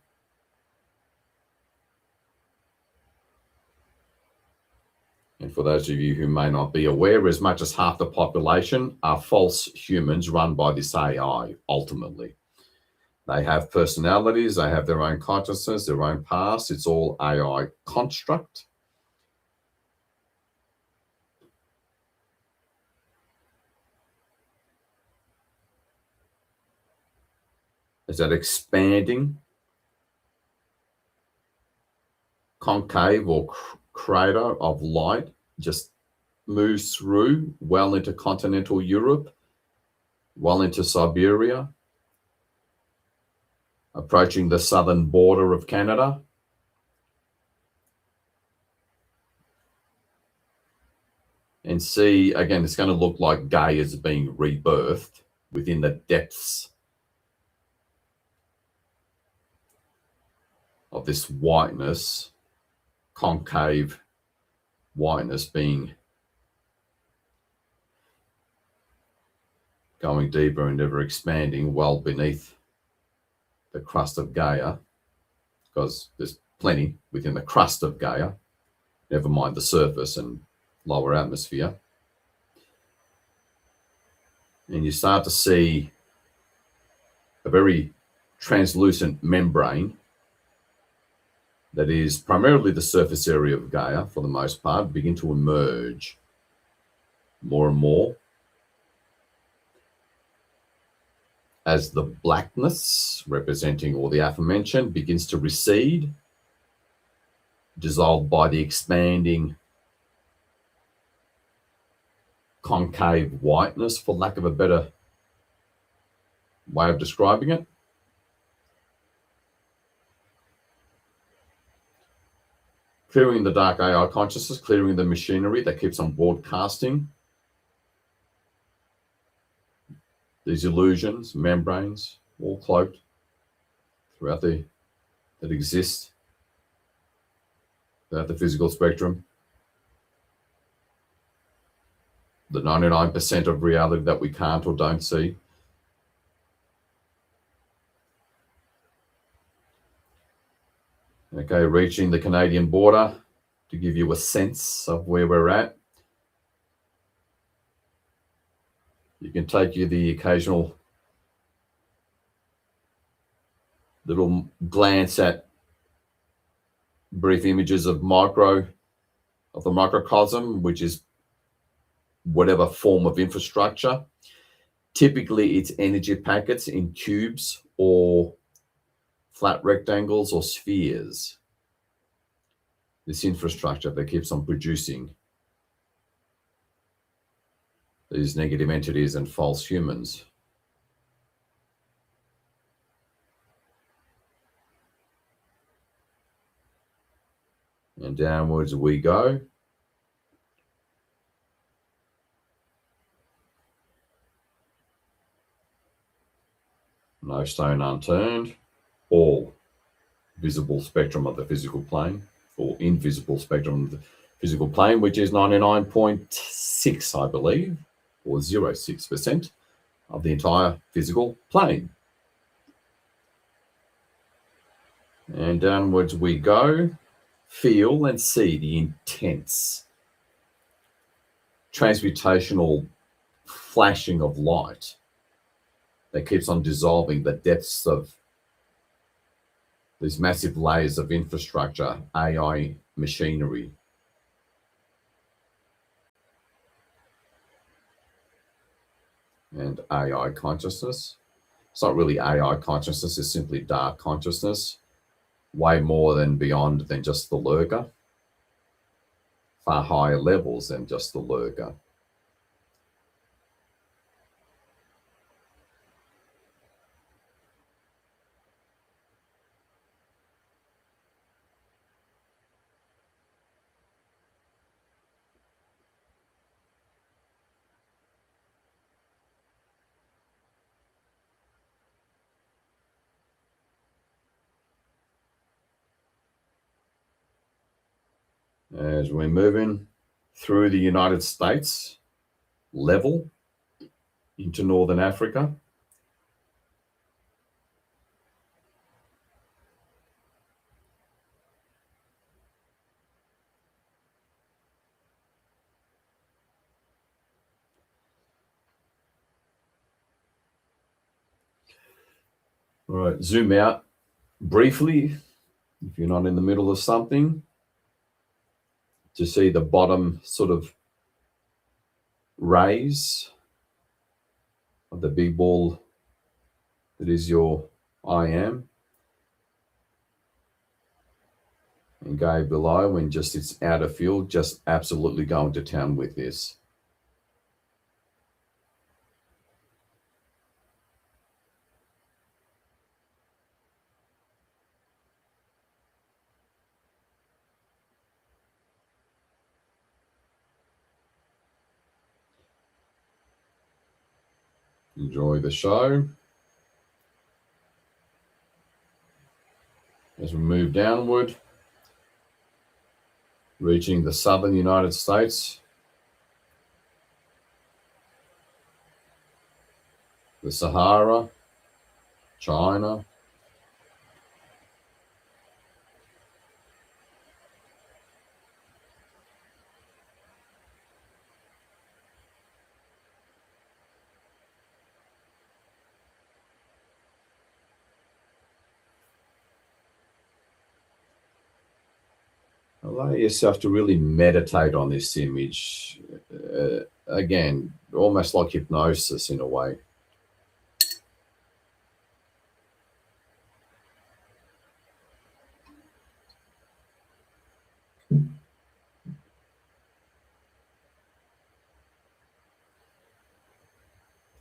And for those of you who may not be aware, as much as half the population are false humans run by this AI, ultimately. They have personalities, they have their own consciousness, their own past. It's all AI construct. Is that expanding concave or crater of light just moves through well into continental Europe, well into Siberia, approaching the southern border of Canada. And see, again, it's going to look like Gaia is being rebirthed within the depths of this whiteness, concave whiteness being going deeper and ever expanding well beneath the crust of Gaia, because there's plenty within the crust of Gaia, never mind the surface and lower atmosphere. And you start to see a very translucent membrane that is primarily the surface area of Gaia for the most part begin to emerge more and more as the blackness representing all the aforementioned begins to recede, dissolved by the expanding concave whiteness, for lack of a better way of describing it. Clearing the dark AI consciousness, clearing the machinery that keeps on broadcasting these illusions, membranes, all cloaked throughout that exist throughout the physical spectrum. The 99% of reality that we can't or don't see. Okay, reaching the Canadian border to give you a sense of where we're at. You can take you the occasional little glance at brief images of the microcosm, which is whatever form of infrastructure. Typically, it's energy packets in cubes or flat rectangles or spheres. This infrastructure that keeps on producing these negative entities and false humans. And downwards we go. No stone unturned. All visible spectrum of the physical plane, or invisible spectrum of the physical plane, which is 99.6, I believe, or 0.6% of the entire physical plane. And downwards we go. Feel and see the intense transmutational flashing of light that keeps on dissolving the depths of these massive layers of infrastructure, AI machinery. And AI consciousness. It's not really AI consciousness, it's simply dark consciousness. Way more than beyond than just the lurker. Far higher levels than just the lurker. As we're moving through the United States level into Northern Africa. All right, zoom out briefly, if you're not in the middle of something, to see the bottom sort of rays of the big ball that is your I am. And go below when just its outer field, just absolutely going to town with this. Enjoy the show. As we move downward, reaching the southern United States, the Sahara, China, allow yourself to really meditate on this image. Again, almost like hypnosis in a way.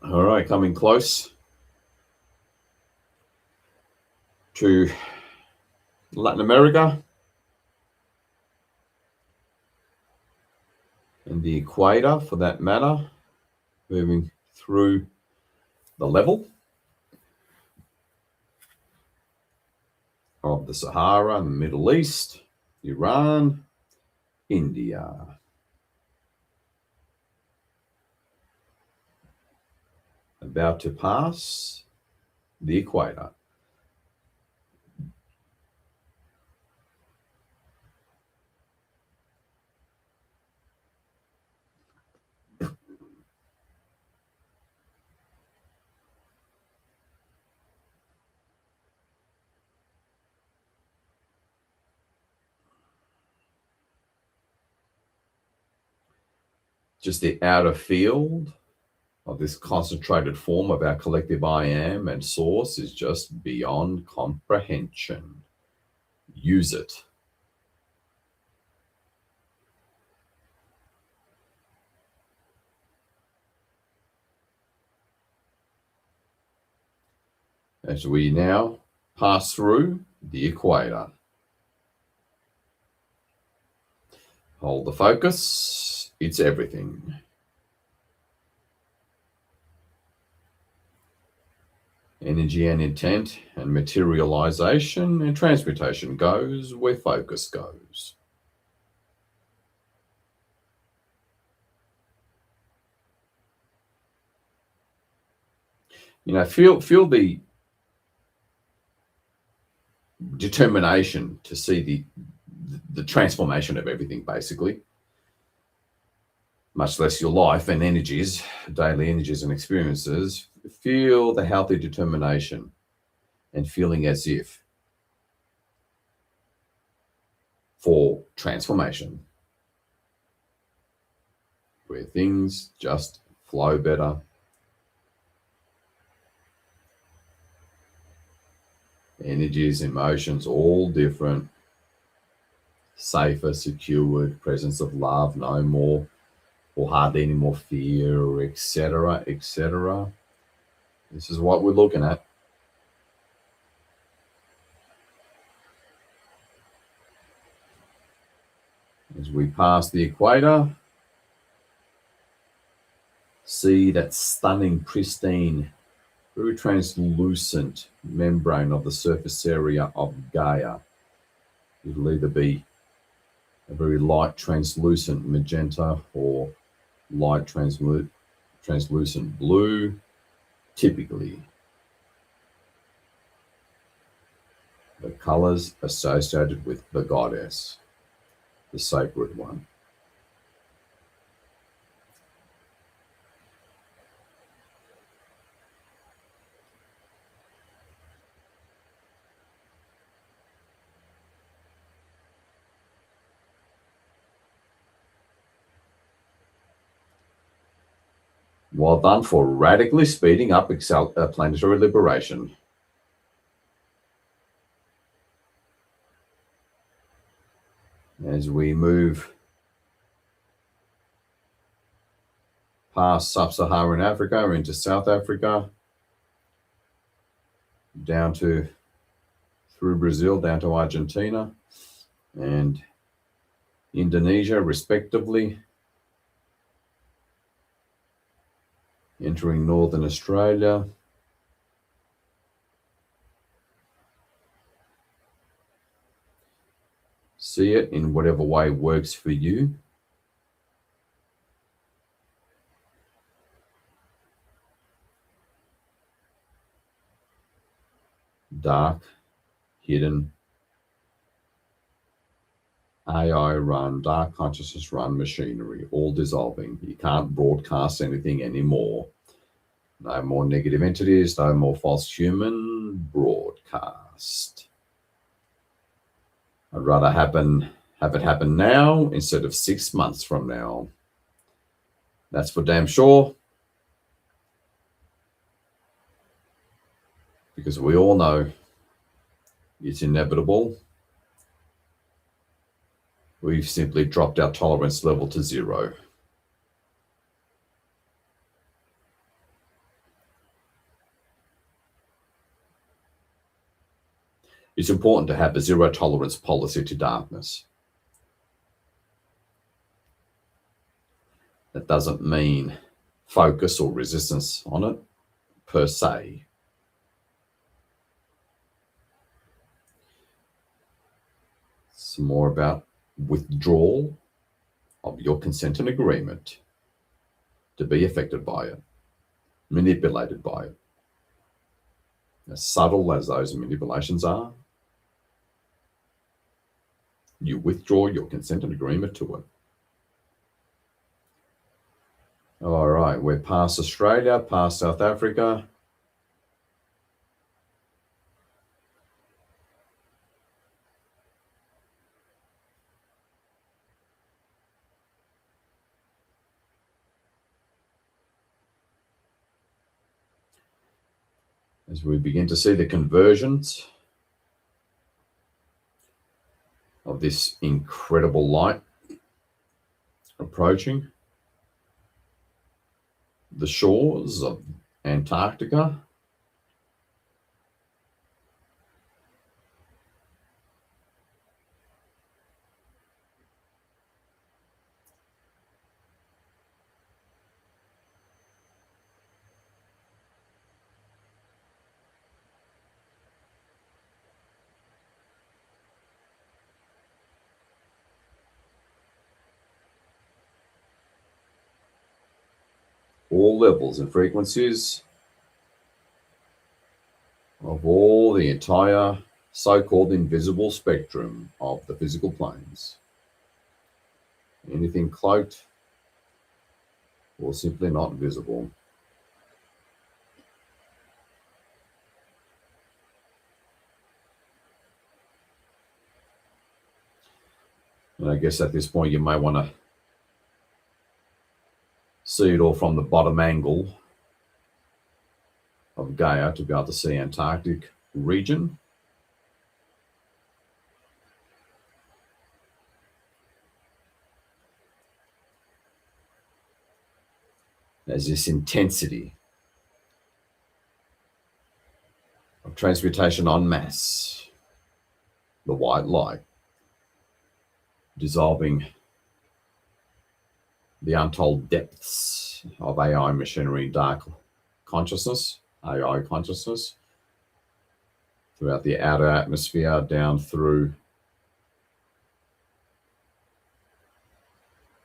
All right, coming close to Latin America and the equator for that matter, moving through the level of the Sahara, the Middle East, Iran, India. About to pass the equator. Just the outer field of this concentrated form of our collective I am and source is just beyond comprehension. Use it. As we now pass through the equator. Hold the focus. It's everything. Energy and intent and materialization and transmutation goes where focus goes. You know, feel the determination to see the transformation of everything, basically, much less your life and energies, daily energies and experiences. Feel the healthy determination and feeling as if for transformation, where things just flow better. Energies, emotions, all different. Safer, secured, presence of love, no more or hardly any more fear, etc., etc. This is what we're looking at. As we pass the equator, see that stunning, pristine, very translucent membrane of the surface area of Gaia. It'll either be a very light translucent magenta or light translucent blue, typically. The colors associated with the goddess, the sacred one. Well done for radically speeding up planetary liberation. as we move past sub-Saharan Africa into South Africa, down to through Brazil, down to Argentina and Indonesia, respectively, entering Northern Australia. See it in whatever way works for you. Dark, hidden, AI run, dark consciousness run machinery, all dissolving. You can't broadcast anything anymore. No more negative entities, no more false human broadcast. I'd rather have it happen now instead of 6 months from now. That's for damn sure. Because we all know it's inevitable. We've simply dropped our tolerance level to 0. It's important to have a zero tolerance policy to darkness. That doesn't mean focus or resistance on it per se. It's more about withdrawal of your consent and agreement to be affected by it, manipulated by it. As subtle as those manipulations are, you withdraw your consent and agreement to it. All right, we're past Australia, past South Africa. As we begin to see the conversions of this incredible light approaching the shores of Antarctica. All levels and frequencies of all the entire so-called invisible spectrum of the physical planes. Anything cloaked or simply not visible. And I guess at this point you may want to see it all from the bottom angle of Gaia to be able to see Antarctic region. There's this intensity of transmutation en masse, the white light, dissolving the untold depths of AI machinery, dark consciousness, AI consciousness, throughout the outer atmosphere, down through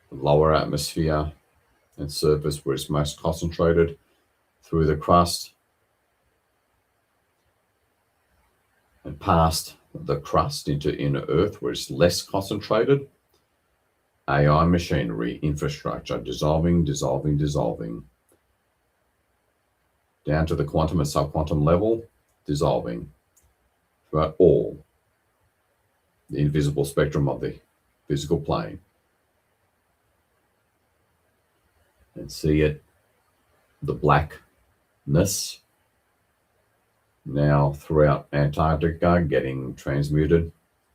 the lower atmosphere and surface where it's most concentrated, through the crust, and past the crust into inner Earth where it's less concentrated. AI machinery, infrastructure, dissolving, dissolving, dissolving. Down to the quantum and subquantum level, dissolving throughout all the invisible spectrum of the physical plane. And see it, the blackness now throughout Antarctica getting transmuted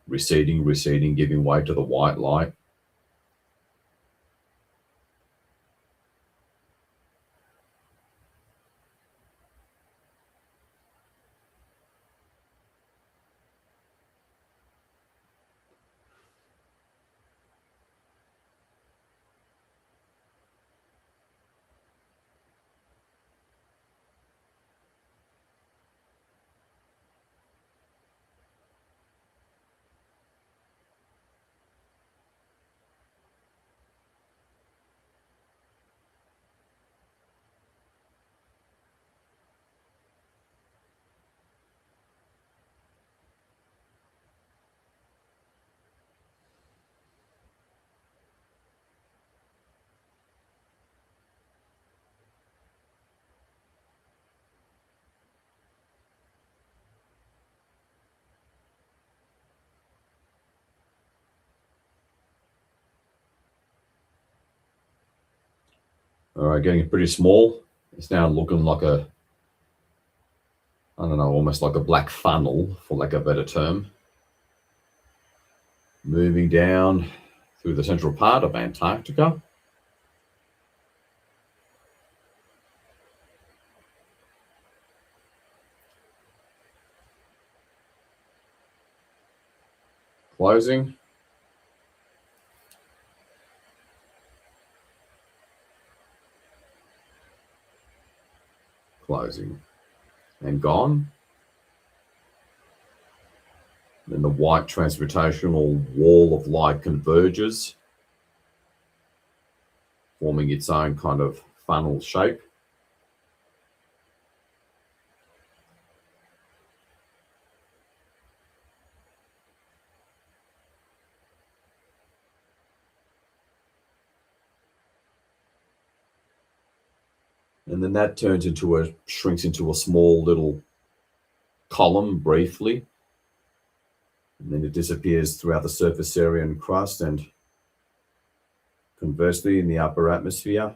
receding, giving way to the white light. All right, getting pretty small. It's now looking like I don't know, almost like a black funnel, for lack of a better term. Moving down through the central part of Antarctica. Closing. Closing. And gone. Then the white transmutational wall of light converges, forming its own kind of funnel shape. And then that shrinks into a small little column briefly. And then it disappears throughout the surface area and crust, and conversely in the upper atmosphere.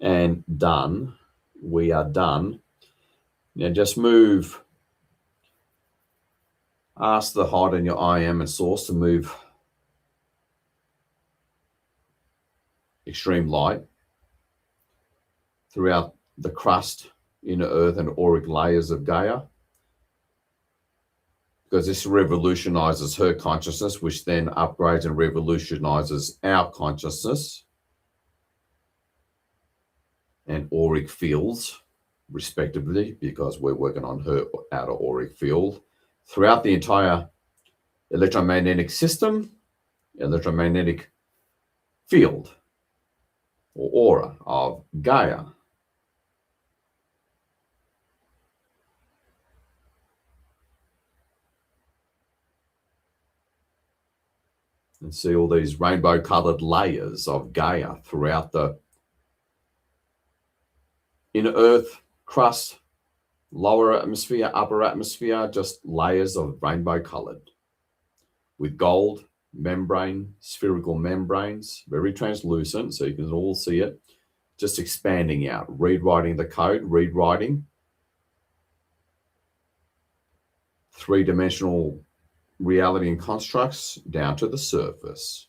And done. We are done. Now just move. Ask the heart in your I am and source to move extreme light throughout the crust, inner earth, and auric layers of Gaia, because this revolutionizes her consciousness, which then upgrades and revolutionizes our consciousness and auric fields, respectively, because we're working on her outer auric field throughout the entire electromagnetic system, electromagnetic field or aura of Gaia. And see all these rainbow colored layers of Gaia throughout the inner earth, crust, lower atmosphere, upper atmosphere, just layers of rainbow colored with gold membrane, spherical membranes, very translucent, so you can all see it, just expanding out, rewriting the code, rewriting three-dimensional reality and constructs down to the surface.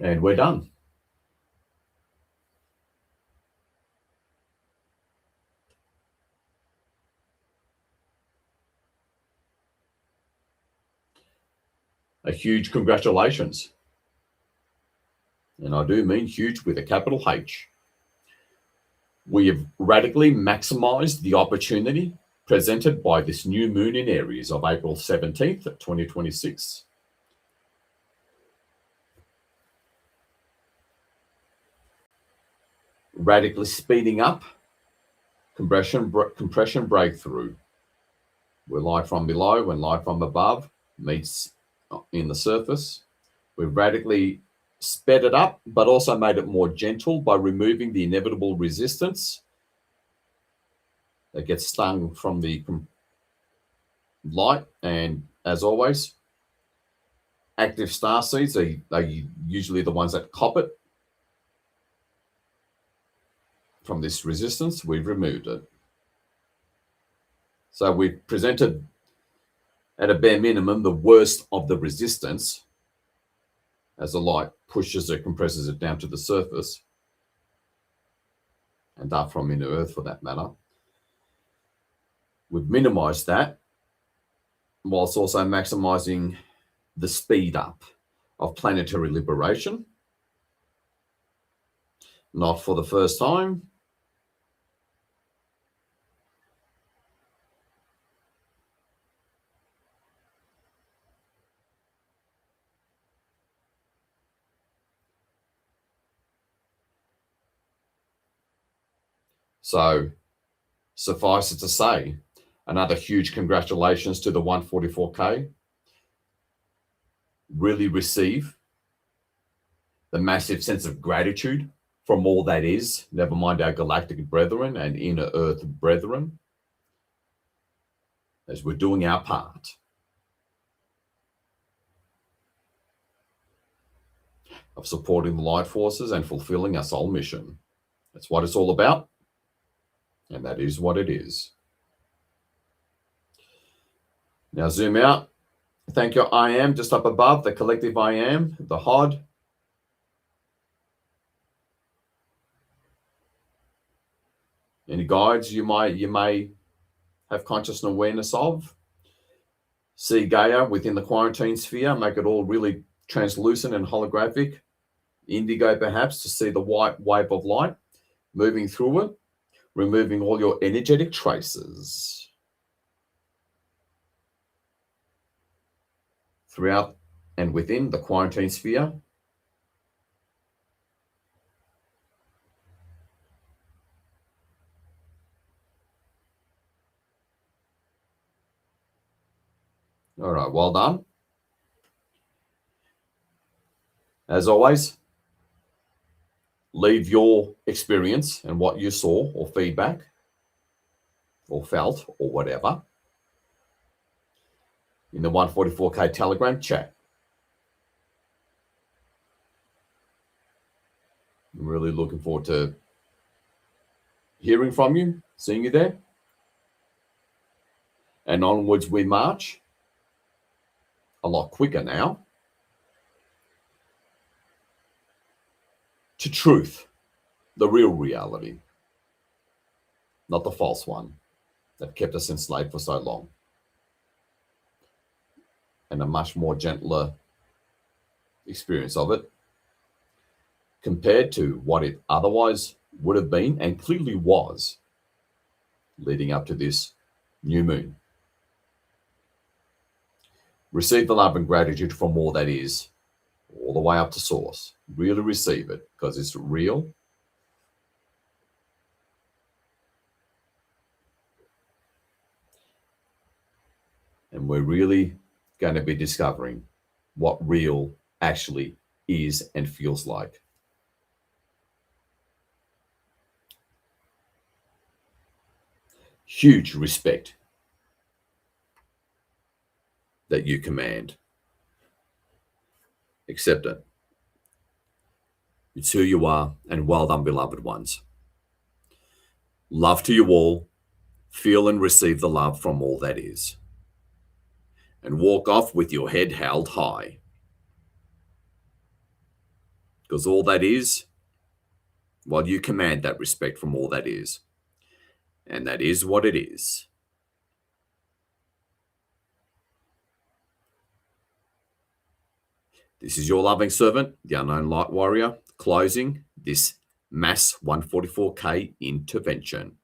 And we're done. A huge congratulations. And I do mean huge with a capital H. We have radically maximized the opportunity presented by this new moon in Aries of April 17th, 2026. Radically speeding up compression breakthrough, where light from below and light from above meets in the surface. We've radically sped it up, but also made it more gentle by removing the inevitable resistance that gets stung from the light. And as always, active starseeds are usually the ones that cop it from this resistance. We've removed it. So we've presented, at a bare minimum, the worst of the resistance as the light pushes it, compresses it down to the surface, and up from inner Earth for that matter. We've minimized that whilst also maximizing the speed up of planetary liberation. Not for the first time. So suffice it to say, another huge congratulations to the 144K. Really receive the massive sense of gratitude from all that is, never mind our galactic brethren and inner Earth brethren, as we're doing our part of supporting the light forces and fulfilling our soul mission. That's what it's all about, and that is what it is. Now zoom out. Thank you, I am, just up above, the collective I am, the HOD. Any guides you may have conscious awareness of. See Gaia within the quarantine sphere, make it all really translucent and holographic. Indigo perhaps, to see the white wave of light moving through it, removing all your energetic traces. Throughout and within the quarantine sphere. All right, well done. As always, leave your experience and what you saw or feedback or felt or whatever in the 144K Telegram chat. I'm really looking forward to hearing from you, seeing you there. And onwards we march, a lot quicker now, to truth, the real reality, not the false one that kept us enslaved for so long. And a much more gentler experience of it compared to what it otherwise would have been and clearly was leading up to this new moon. Receive the love and gratitude from all that is, all the way up to source. Really receive it because it's real. And we're really going to be discovering what real actually is and feels like. Huge respect that you command. Accept it. It's who you are, and well done, beloved ones. Love to you all. Feel and receive the love from all that is. And walk off with your head held high. Because all that is, well, you command that respect from all that is. And that is what it is. This is your loving servant, the Unknown Light Warrior, closing this mass 144K intervention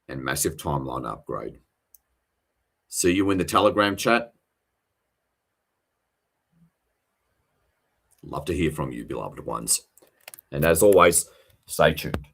and massive timeline upgrade. See you in the Telegram chat. Love to hear from you, beloved ones. And as always, stay tuned.